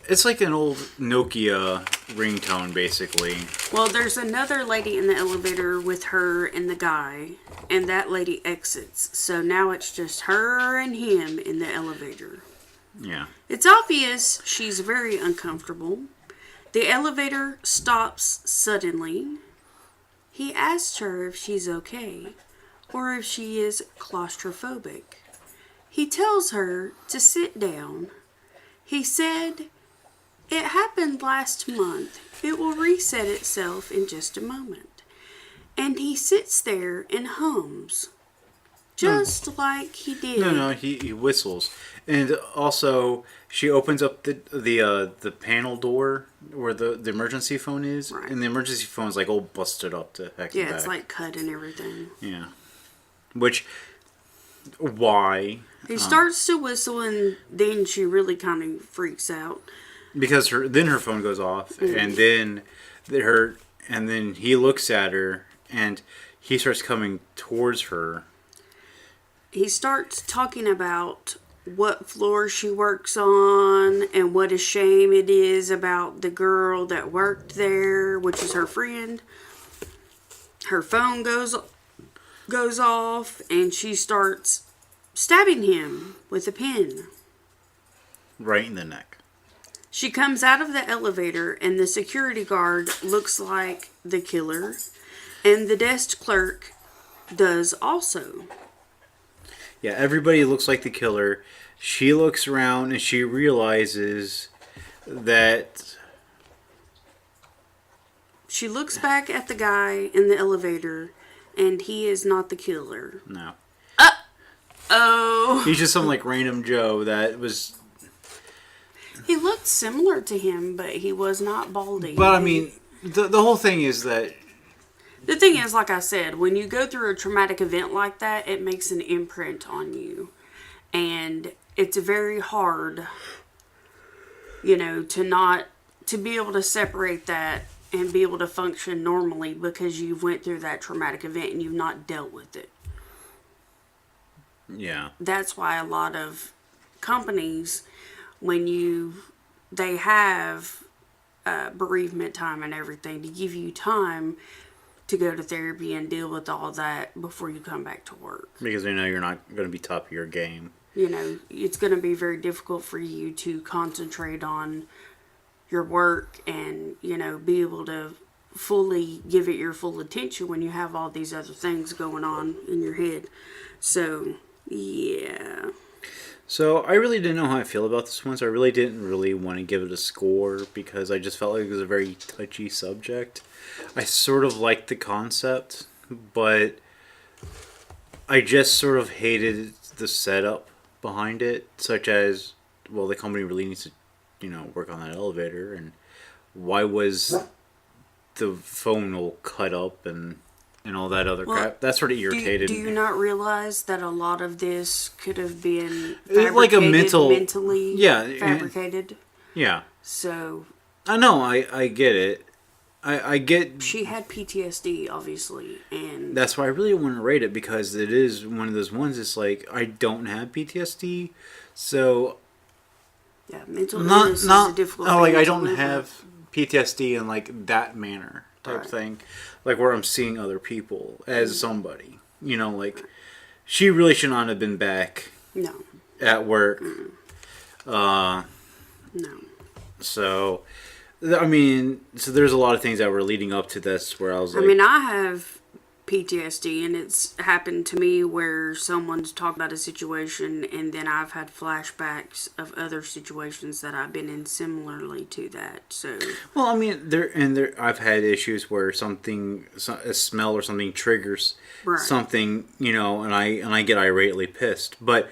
It's like an old Nokia ringtone, basically. Well, there's another lady in the elevator with her and the guy, and that lady exits. So now it's just her and him in the elevator. Yeah. It's obvious she's very uncomfortable. The elevator stops suddenly. He asks her if she's okay, or if she is claustrophobic. He tells her to sit down. He said, "It happened last month. It will reset itself in just a moment." And he sits there and hums. Just like he did. No, he whistles. And also, she opens up the panel door where the emergency phone is. Right. And the emergency phone is like all busted up to heck and back. Yeah, it's like cut and everything. Yeah. Which, why? He starts to whistle, and then she really kind of freaks out. Because then her phone goes off, and then he looks at her, and he starts coming towards her. He starts talking about what floor she works on and what a shame it is about the girl that worked there, which is her friend. Her phone goes off, and she starts stabbing him with a pin. Right in the neck. She comes out of the elevator, and the security guard looks like the killer, and the desk clerk does also. Yeah, everybody looks like the killer. She looks around, and she realizes that... She looks back at the guy in the elevator, and he is not the killer. No. Oh. He's just some, like, random Joe that was... He looked similar to him, but he was not balding. But, I mean, the whole thing is that... The thing is, like I said, when you go through a traumatic event like that, it makes an imprint on you. And it's very hard, to be able to separate that and be able to function normally because you went through that traumatic event and you've not dealt with it. Yeah. That's why a lot of companies, when they have bereavement time and everything to give you time to go to therapy and deal with all that before you come back to work. Because they know you're not going to be top of your game. It's going to be very difficult for you to concentrate on your work and, be able to fully give it your full attention when you have all these other things going on in your head. So, yeah. So, I really didn't know how I feel about this one, so I really didn't really want to give it a score because I just felt like it was a very touchy subject. I sort of liked the concept, but I just sort of hated the setup behind it, such as, well, the company really needs to, work on that elevator, and why was the phone all cut up and all that other crap. That sort of irritated me. Do you not realize that a lot of this could have been like a mentally fabricated? Yeah. So... I know, I get it. I get... She had PTSD, obviously, and... That's why I really want to rate it, because it is one of those ones, it's like, I don't have PTSD, so... Yeah, mental illness is a difficult thing. I don't have PTSD in, like, that manner type thing. Like, where I'm seeing other people as somebody. She really should not have been back at work. No. So... so there's a lot of things that were leading up to this where I was like... I have PTSD, and it's happened to me where someone's talked about a situation, and then I've had flashbacks of other situations that I've been in similarly to that, so... Well, I've had issues where a smell or something triggers something, and I get irately pissed. But,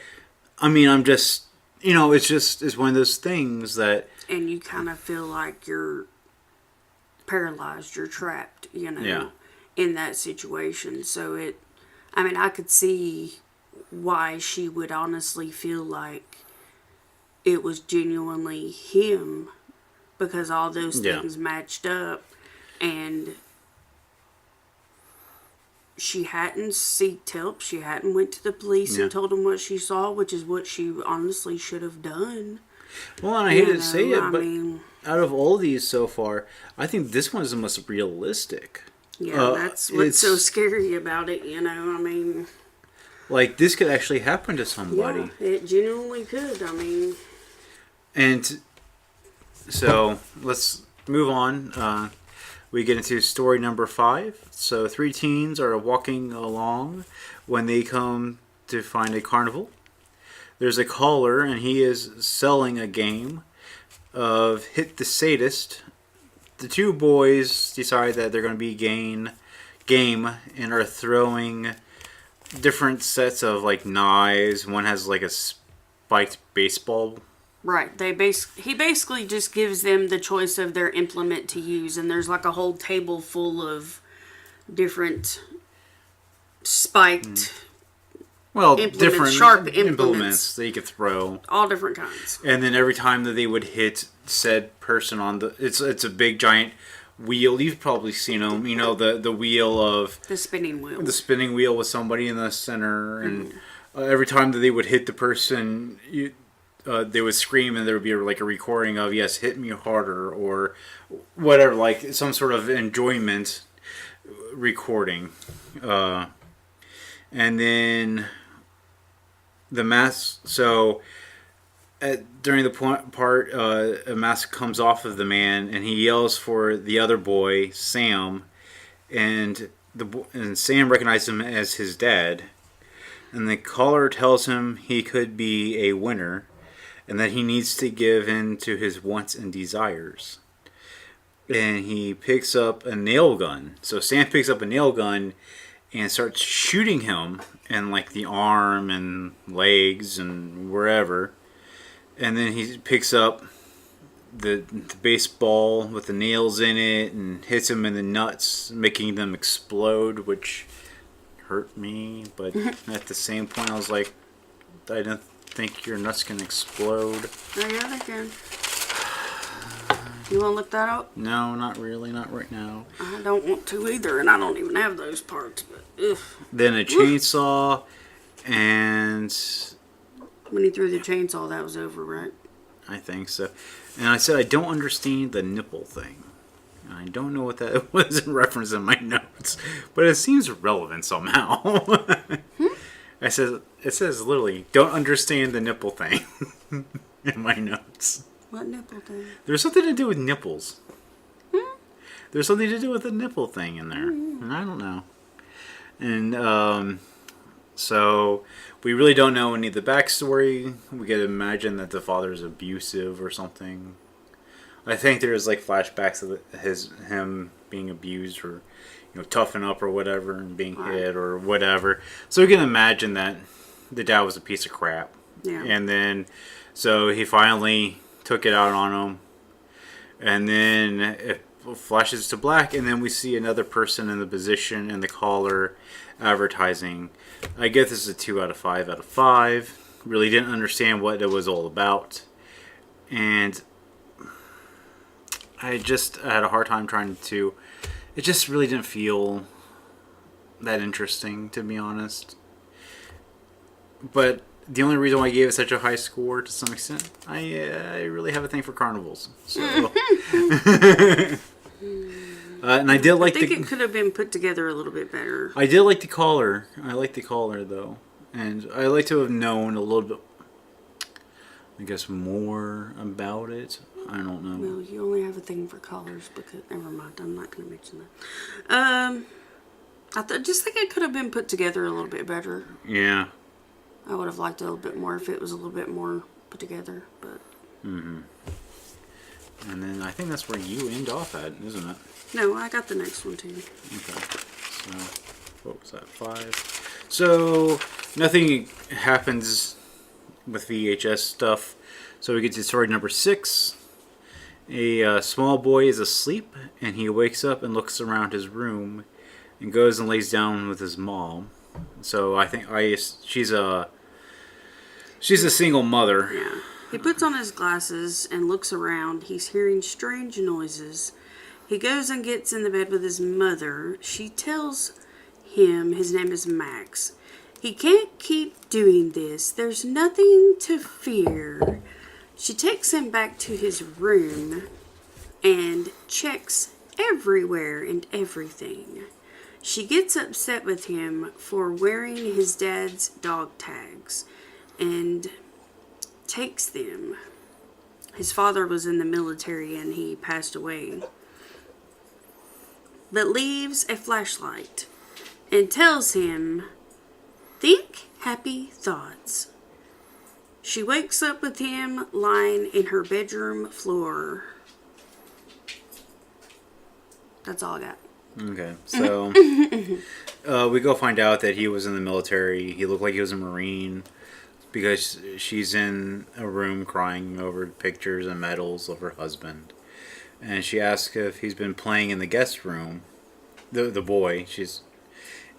I'm just... it's one of those things that... And you kind of feel like you're paralyzed, you're trapped, in that situation. So I could see why she would honestly feel like it was genuinely him, because all those things matched up, and she hadn't sought help. She hadn't went to the police and told them what she saw, which is what she honestly should have done. Well, and I hate to say it, but out of all these so far, I think this one is the most realistic. Yeah, that's what's so scary about it, Like, this could actually happen to somebody. Yeah, it genuinely could, And so, let's move on. We get into story number 5. So, 3 teens are walking along when they come to find a carnival. There's a caller, and he is selling a game of Hit the Sadist. The 2 boys decide that they're going to be game and are throwing different sets of, like, knives. One has, like, a spiked baseball. Right. He basically just gives them the choice of their implement to use, and there's, like, a whole table full of different spiked Well, implements, different sharp implements that you could throw. All different kinds. And then every time that they would hit said person on the... It's a big, giant wheel. You've probably seen them. You know, the wheel of... The spinning wheel. The spinning wheel with somebody in the center. And every time that they would hit the person... they would scream, and there would be like a recording of, yes, hit me harder, or whatever, like some sort of enjoyment recording. And then the mask, so during the part, a mask comes off of the man, and he yells for the other boy, Sam, and Sam recognizes him as his dad, and the caller tells him he could be a winner, and that he needs to give in to his wants and desires. And he picks up a nail gun. So Sam picks up a nail gun and starts shooting him in like the arm and legs and wherever. And then he picks up the baseball with the nails in it and hits him in the nuts, making them explode, which hurt me. But at the same point, I was like, I don't think your nuts can explode. Oh yeah, they can. You want to look that up? No, not really, not right now. I don't want to either, and I don't even have those parts. But ugh. Then a chainsaw, and when he threw the chainsaw, that was over, right? I think so. And I said I don't understand the nipple thing. I don't know what that was in reference in my notes, but it seems relevant somehow. It says literally, don't understand the nipple thing in my notes. What nipple thing? There's something to do with nipples. There's something to do with the nipple thing in there. And I don't know. And so we really don't know any of the backstory. We can imagine that the father's abusive or something. I think there's like flashbacks of him being abused, or toughen up or whatever, and being hit or whatever. So we can imagine that the dad was a piece of crap. Yeah. And then so he finally took it out on him, and then it flashes to black, and then we see another person in the position in the collar advertising. I guess this is a 2 out of 5 out of 5. Really didn't understand what it was all about, and I just had a hard time trying to... It just really didn't feel that interesting, to be honest. But the only reason why I gave it such a high score, to some extent, I really have a thing for carnivals. So, and I did like I think it could have been put together a little bit better. I did like the collar. I like the collar though, and I like to have known a little bit, I guess, more about it. I don't know. Well, you only have a thing for collars because... Never mind, I'm not going to mention that. I just think it could have been put together a little bit better. Yeah. I would have liked it a little bit more if it was a little bit more put together, but... And then I think that's where you end off at, isn't it? No, I got the next one too. Okay. So, what was that, 5? So, nothing happens with VHS stuff. So we get to story number 6. A small boy is asleep, and he wakes up and looks around his room, and goes and lays down with his mom. So I think she's a single mother. Yeah. He puts on his glasses and looks around. He's hearing strange noises. He goes and gets in the bed with his mother. She tells him his name is Max. He can't keep doing this. There's nothing to fear. She takes him back to his room and checks everywhere and everything. She gets upset with him for wearing his dad's dog tags and takes them. His father was in the military and he passed away. But leaves a flashlight and tells him, think happy thoughts. She wakes up with him lying in her bedroom floor. That's all I got. Okay, so we go find out that he was in the military. He looked like he was a Marine because she's in a room crying over pictures and medals of her husband. And she asks if he's been playing in the guest room, the boy.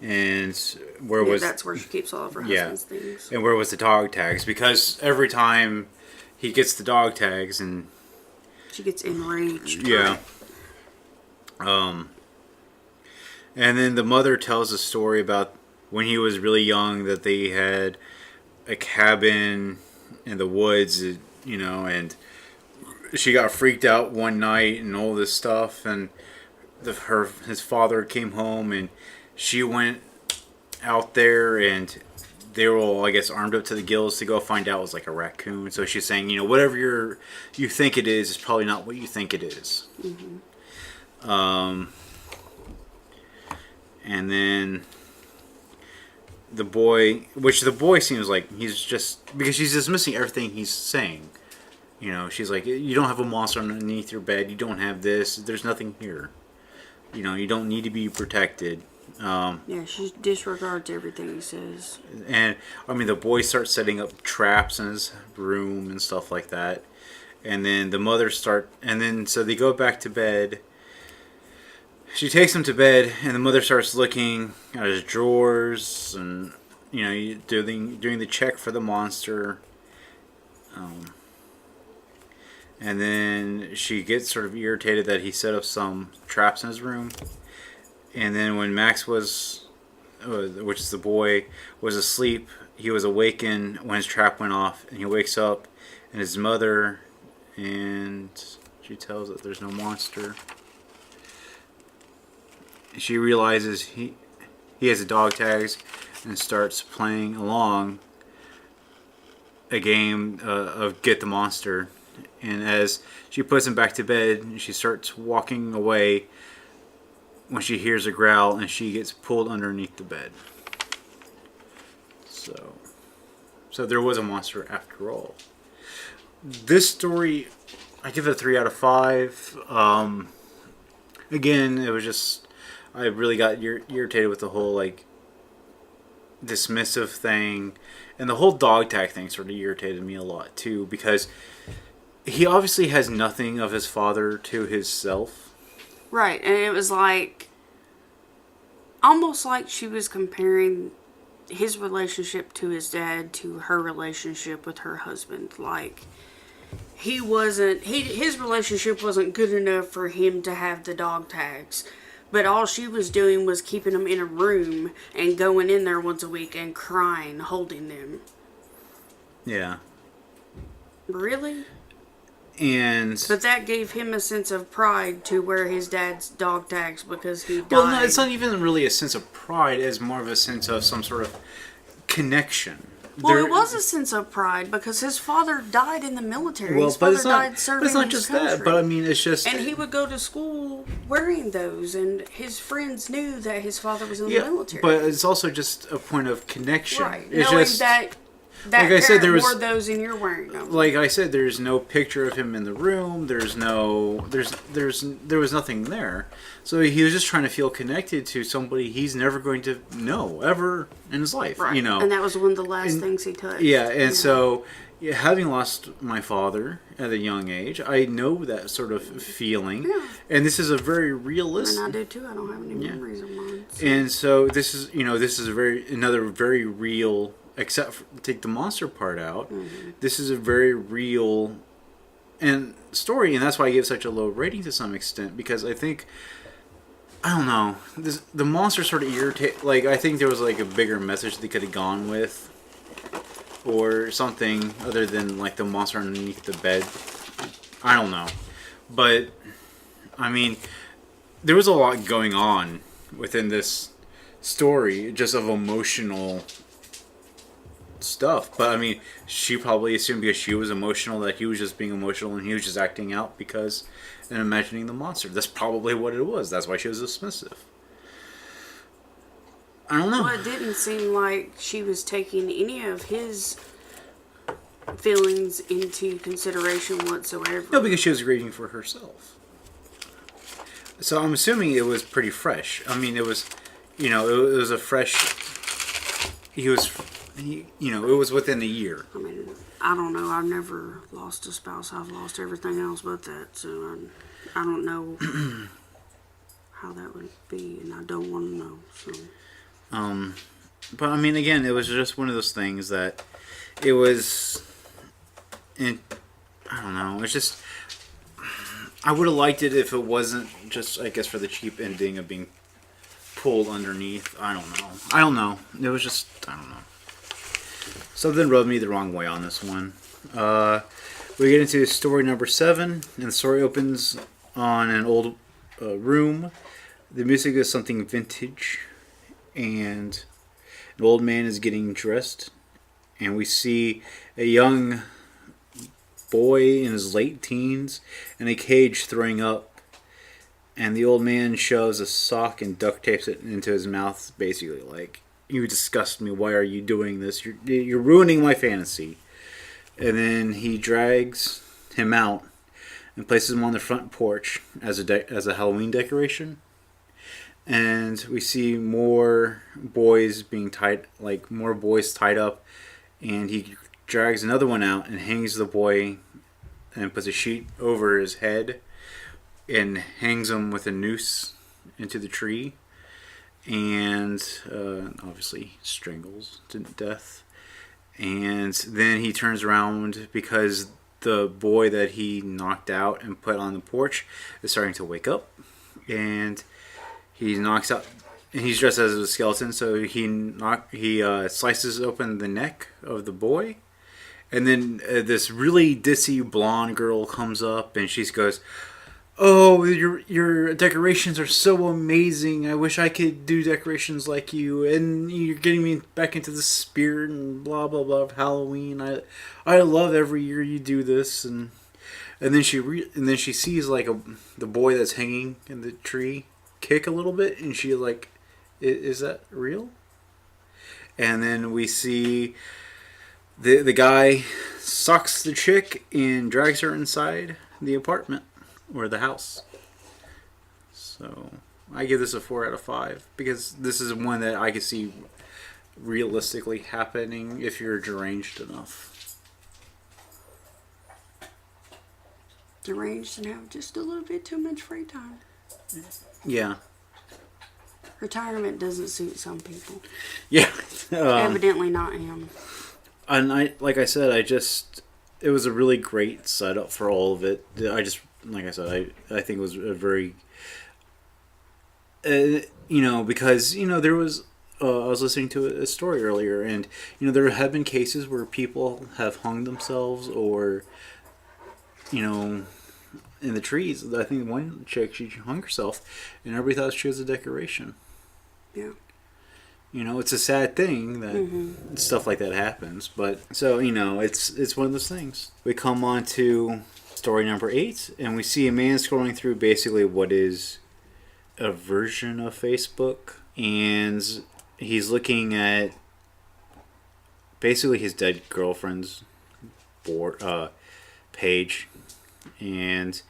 And where was... That's where she keeps all of her husband's things. And where was the dog tags? Because every time he gets the dog tags and... She gets enraged. Yeah. And then the mother tells a story about when he was really young that they had a cabin in the woods, you know, and she got freaked out one night and all this stuff, and his father came home and she went out there and they were all, I guess, armed up to the gills to go find out it was like a raccoon. So she's saying, you know, whatever you think it is probably not what you think it is. Mm-hmm. And then the boy seems like he's just, because she's dismissing everything he's saying. You know, she's like, you don't have a monster underneath your bed. You don't have this. There's nothing here. You know, you don't need to be protected. Yeah, she disregards everything he says. And, I mean, the boy starts setting up traps in his room and stuff like that. And then the mother so they go back to bed. She takes him to bed, and the mother starts looking at his drawers and, you know, doing the check for the monster. And then she gets sort of irritated that he set up some traps in his room. And then when Max was, which is the boy, was asleep, he was awakened when his trap went off. And he wakes up, and his mother, and she tells that there's no monster. She realizes he has the dog tags and starts playing along a game of Get the Monster. And as she puts him back to bed, she starts walking away when she hears a growl and she gets pulled underneath the bed. So there was a monster after all. This story, I give it a 3 out of 5. Again, it was just, I really got irritated with the whole, like, dismissive thing. And the whole dog tag thing sort of irritated me a lot, too. Because he obviously has nothing of his father to himself. Right, and it was like, almost like she was comparing his relationship to his dad to her relationship with her husband. Like, his relationship wasn't good enough for him to have the dog tags. But all she was doing was keeping them in a room and going in there once a week and crying, holding them. Yeah. Really? And but that gave him a sense of pride to wear his dad's dog tags because he died. Well, no, it's not even really a sense of pride. It's more of a sense of some sort of connection. Well, it was a sense of pride because his father died in the military. Well, his father but died serving it's not his just country. that. But I mean, it's just... And he would go to school wearing those, and his friends knew that his father was in the military. But it's also just a point of connection. Right. It's Knowing just, that like I said, there wore those and you're wearing them. Like I said, there's no picture of him in the room. There was nothing there. So he was just trying to feel connected to somebody he's never going to know ever in his life. Right. You know, and that was one of the last things he touched. Yeah, and so having lost my father at a young age, I know that sort of feeling. Yeah. And this is a very realistic. And I do too. I don't have any memories of mine. So. And so this is another very real. Except for, take the monster part out, this is a very real story, and that's why I give such a low rating to some extent, because I think, I don't know, the monster sort of irritate. Like, I think there was like a bigger message they could have gone with, or something other than like the monster underneath the bed. I don't know, but I mean, there was a lot going on within this story, just of emotional stuff. But I mean, she probably assumed because she was emotional that he was just being emotional and he was just acting out because and imagining the monster. That's probably what it was. That's why she was dismissive. I don't know. Well, it didn't seem like she was taking any of his feelings into consideration whatsoever. No, because she was grieving for herself. So I'm assuming it was pretty fresh. I mean, it was, it was a fresh. It was within a year. I mean, I don't know. I've never lost a spouse. I've lost everything else but that. So I don't know how that would be, and I don't want to know. So. But I mean, again, it was just one of those things that it was. I don't know. It's just. I would have liked it if it wasn't just, I guess, for the cheap ending of being pulled underneath. I don't know. It was just, I don't know. Something rubbed me the wrong way on this one. We get into story number 7, and the story opens on an old room. The music is something vintage, and an old man is getting dressed, and we see a young boy in his late teens in a cage throwing up, and the old man shoves a sock and duct tapes it into his mouth, basically like, you disgust me, why are you doing this, you're ruining my fantasy. And then he drags him out and places him on the front porch as a Halloween decoration. And we see more boys being tied, like more boys tied up, and he drags another one out and hangs the boy and puts a sheet over his head and hangs him with a noose into the tree, and obviously strangles to death. And then he turns around because the boy that he knocked out and put on the porch is starting to wake up, and he knocks out, and he's dressed as a skeleton, so he slices open the neck of the boy. And then this really ditzy blonde girl comes up, and she goes, "Oh, your decorations are so amazing. I wish I could do decorations like you. And you're getting me back into the spirit and blah blah blah of Halloween. I love every year you do this." And then she sees like the boy that's hanging in the tree kick a little bit, and she like, "Is that real?" And then we see the guy socks the chick and drags her inside the apartment or the house. So I give this a 4 out of 5 because this is one that I could see realistically happening if you're deranged enough. Deranged and have just a little bit too much free time. Yeah. Retirement doesn't suit some people. Yeah. Evidently not him. And it was a really great setup for all of it. Like I said, I think it was a very, because, there was, I was listening to a story earlier, and, there have been cases where people have hung themselves or, in the trees. I think one chick, she hung herself, and everybody thought she was a decoration. Yeah. It's a sad thing that stuff like that happens. But, so, it's one of those things. We come on to story number 8, and we see a man scrolling through basically what is a version of Facebook. And he's looking at basically his dead girlfriend's page. And,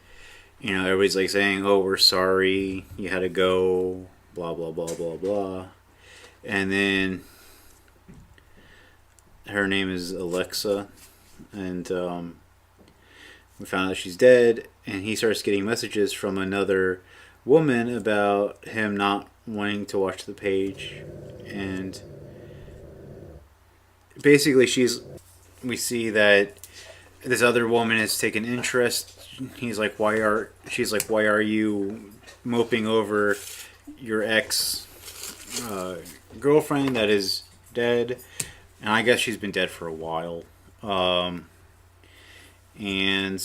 everybody's like saying, "Oh, we're sorry, you had to go, blah, blah, blah, blah, blah." And then her name is Alexa, and we found out she's dead, and he starts getting messages from another woman about him not wanting to watch the page. And basically we see that this other woman has taken interest. She's like, why are you moping over your ex girlfriend that is dead? And I guess she's been dead for a while. And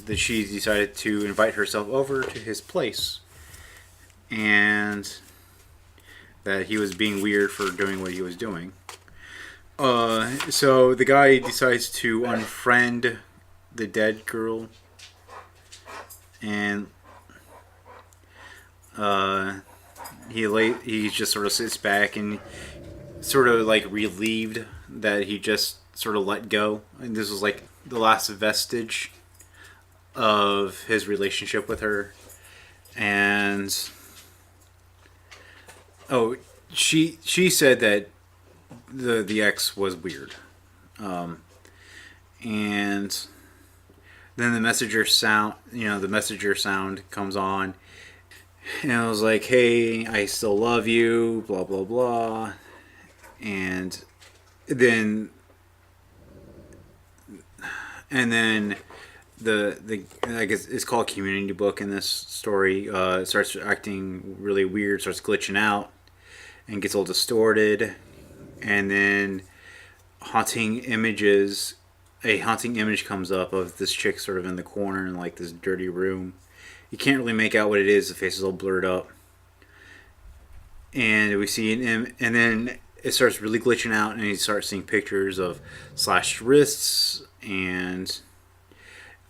that she decided to invite herself over to his place, and that he was being weird for doing what he was doing. So the guy decides to unfriend the dead girl, and he just sort of sits back and sort of like relieved that he just sort of let go, and this was like the last vestige of his relationship with her. And she said that the ex was weird, and then the messenger sound comes on, and I was like, "Hey, I still love you, blah blah blah." and then the I guess it's called Community Book in this story. It starts acting really weird, starts glitching out, and gets all distorted, and then a haunting image comes up of this chick sort of in the corner in like this dirty room. You can't really make out what it is. The face is all blurred up, and we see and then it starts really glitching out, and you start seeing pictures of slashed wrists and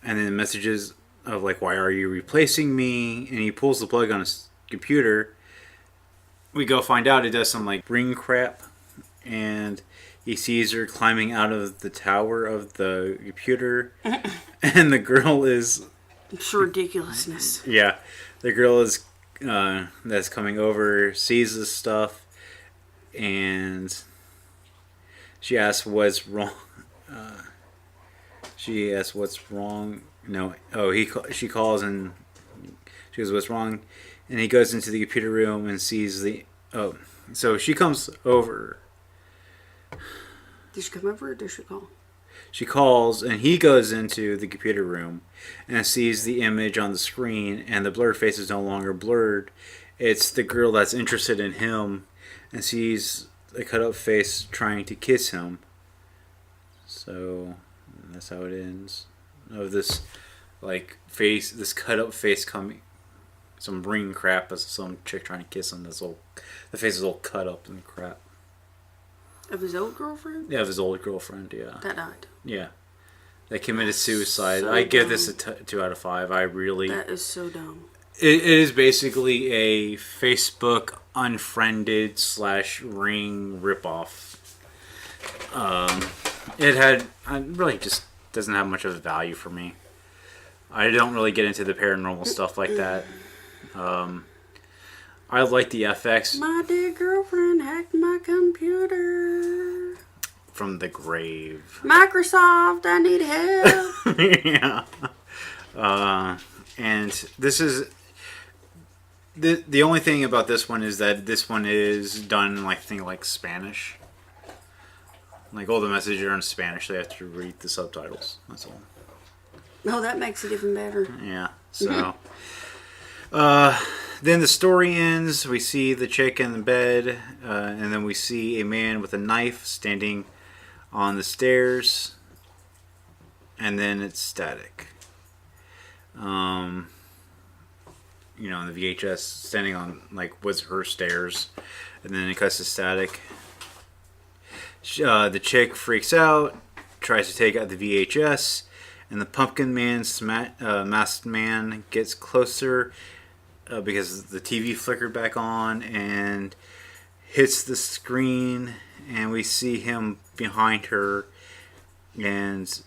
then messages of like, why are you replacing me? And he pulls the plug on his computer. We go find out it does some like ring crap, and he sees her climbing out of the tower of the computer, and the girl is... It's ridiculousness. Yeah, the girl is that's coming over sees this stuff, and she asks what's wrong. She asks what's wrong. No, she calls and she goes, "What's wrong?" And he goes into the computer room and sees the... Oh, so she comes over. Did she come over or did she call? She calls, and he goes into the computer room and sees the image on the screen, and the blurred face is no longer blurred. It's the girl that's interested in him, and sees a cut-up face trying to kiss him. So that's how it ends. Of this, like, face, this cut-up face coming... Some ring crap as some chick trying to kiss him. The face is all cut up and crap. Of his old girlfriend? Yeah, of his old girlfriend, yeah. That died. Yeah. They committed suicide. So I give dumb. this a 2 out of 5. I really... That is so dumb. It is basically a Facebook unfriended / ring ripoff. It really just doesn't have much of a value for me. I don't really get into the paranormal stuff like that. I like the FX. My dear girlfriend hacked my computer. From the grave. Microsoft, I need help. Yeah. And this is... The only thing about this one is that this one is done in like Spanish. Like all the messages are in Spanish. They have to read the subtitles. That's all. Oh, that makes it even better. Yeah. So... then the story ends. We see the chick in the bed, and then we see a man with a knife standing on the stairs, and then it's static. In the VHS, standing on was her stairs, and then it cuts to static. The chick freaks out, tries to take out the VHS, and the pumpkin man, masked man, gets closer. Because the TV flickered back on and hits the screen, and we see him behind her and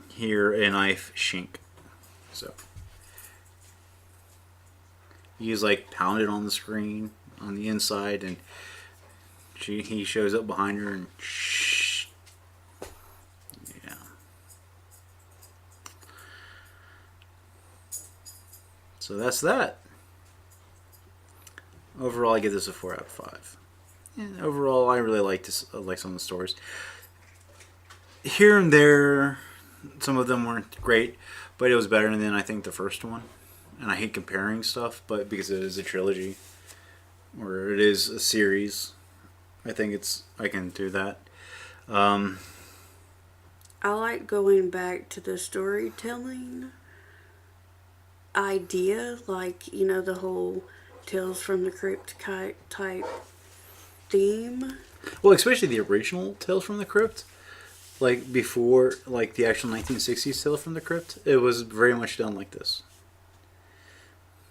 hear a knife shink. So he's pounded on the screen on the inside, and he shows up behind her and shh. Yeah. So that's that. Overall, I give this a 4 out of 5. And overall, I really like some of the stories. Here and there, some of them weren't great, but it was better than I think the first one. And I hate comparing stuff, but because it is a trilogy, or it is a series, I think I can do that. I like going back to the storytelling idea, the whole Tales from the Crypt type theme. Well, especially the original Tales from the Crypt, before the actual 1960s Tales from the Crypt, it was very much done like this.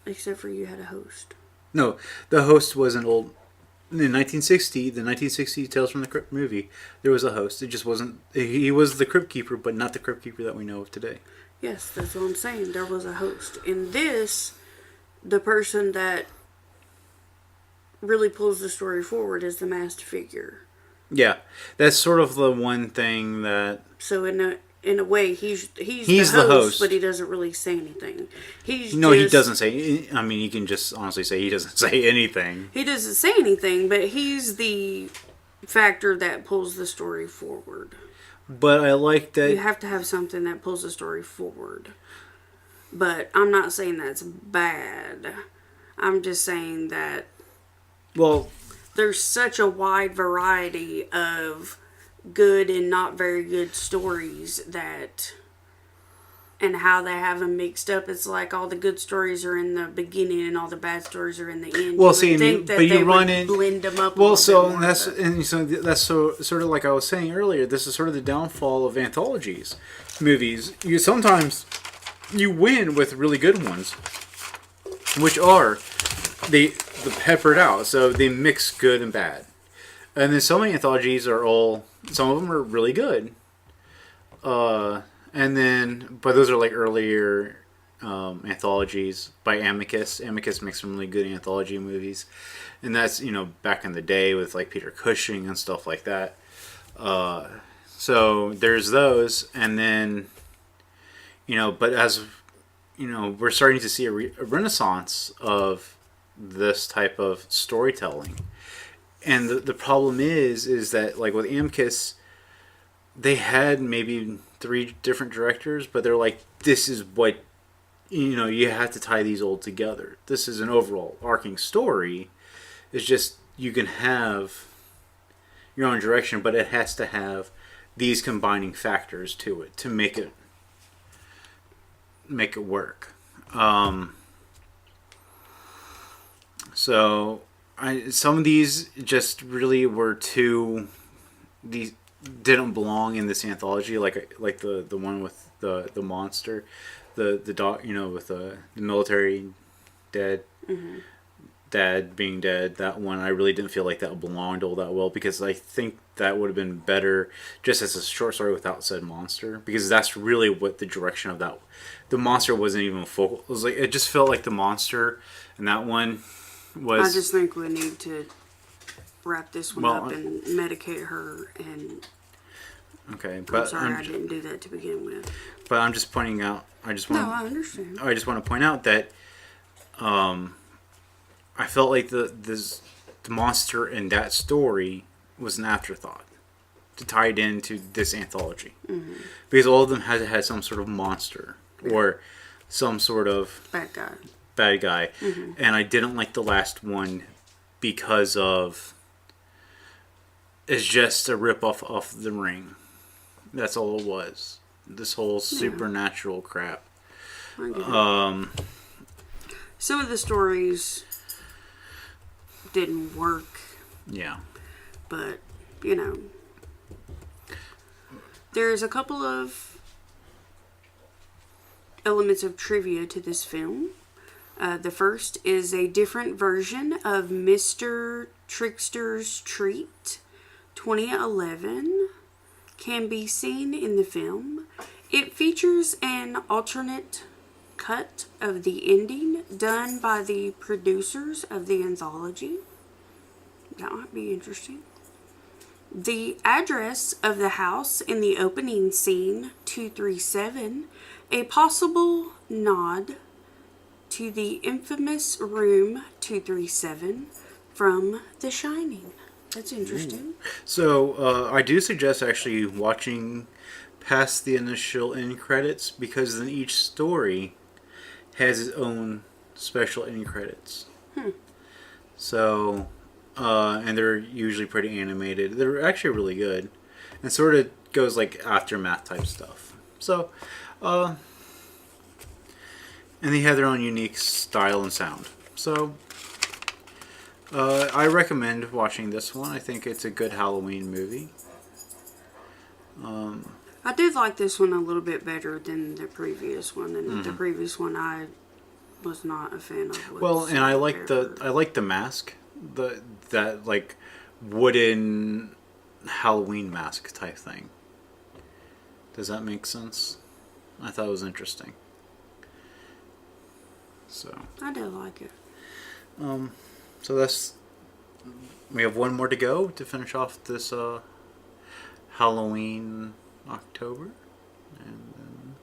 Except for you had a host. No, the host was an old... In the 1960 Tales from the Crypt movie, there was a host. It just wasn't... He was the Crypt Keeper, but not the Crypt Keeper that we know of today. Yes, that's what I'm saying. There was a host. In this, the person that really pulls the story forward is the masked figure. Yeah, that's sort of the one thing that... So in a way, he's the host, but he doesn't really say anything. He doesn't say... I mean, you can just honestly say he doesn't say anything. He doesn't say anything, but he's the factor that pulls the story forward. But I like that. You have to have something that pulls the story forward. But I'm not saying that's bad. I'm just saying that Well, there's such a wide variety of good and not very good stories that, and how they have them mixed up. It's like all the good stories are in the beginning and all the bad stories are in the end. well, You see, would think that but you they run would in. blend them up. Well, a so little bit that's sort of like I was saying earlier. This is sort of the downfall of anthologies, movies. You sometimes you win with really good ones, which are the peppered out, so they mix good and bad. And then some anthologies are some of them are really good. And then, but those are like earlier anthologies by Amicus. Amicus makes some really good anthology movies, and that's back in the day with like Peter Cushing and stuff like that. So there's those, and then but as we're starting to see a renaissance of this type of storytelling, and the problem is that like with Amicus, they had maybe 3 different directors, but they're like, this is what you have to tie these all together. This is an overall arcing story. It's just you can have your own direction, but it has to have these combining factors to it to make it work. So some of these just really were these didn't belong in this anthology, like the one with the monster, the dog, with the military dead, dad being dead. That one I really didn't feel like that belonged all that well, because I think that would have been better just as a short story without said monster, because that's really what the direction of that. The monster wasn't even focal. It was like, it just felt like the monster, and that one was. I just think we need to wrap this one up and medicate her. And okay, but I'm sorry I didn't do that to begin with. But I'm just pointing out. I understand. I just want to point out that I felt like the monster in that story was an afterthought to tie it into this anthology, because all of them had to have some sort of monster or some sort of bad guy, and I didn't like the last one because of it's just a ripoff of The Ring. That's all it was. This whole supernatural crap. Some of the stories didn't work. Yeah. But, there's a couple of elements of trivia to this film. The first is a different version of Mr. Trickster's Treat 2011 can be seen in the film. It features an alternate cut of the ending done by the producers of the anthology. That might be interesting. The address of the house in the opening scene, 237, a possible nod to the infamous room 237 from The Shining. That's interesting. Ooh. So I do suggest actually watching past the initial end credits, because then each story has its own special end credits. So, and they're usually pretty animated. They're actually really good, and sort of goes like aftermath type stuff. So, and they have their own unique style and sound. So, I recommend watching this one. I think it's a good Halloween movie. I did like this one a little bit better than the previous one, and the previous one I was not a fan of. Well, and I like the mask, that like wooden Halloween mask type thing. Does that make sense? I thought it was interesting. So I did like it. So we have one more to go to finish off this Halloween October, and then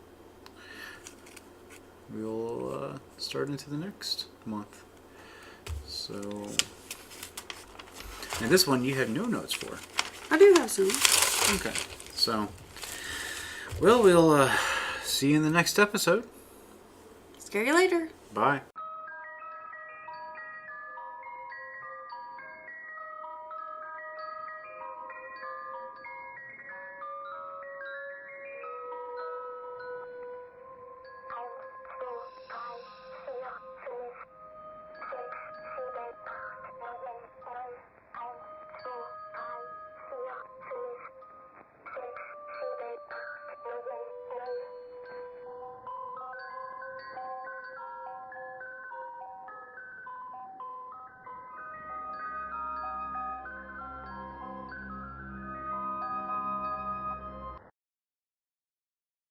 we'll start into the next month. So And this one you have no notes for. I do have some. Okay. So, well, we'll see you in the next episode. Scare you later. Bye.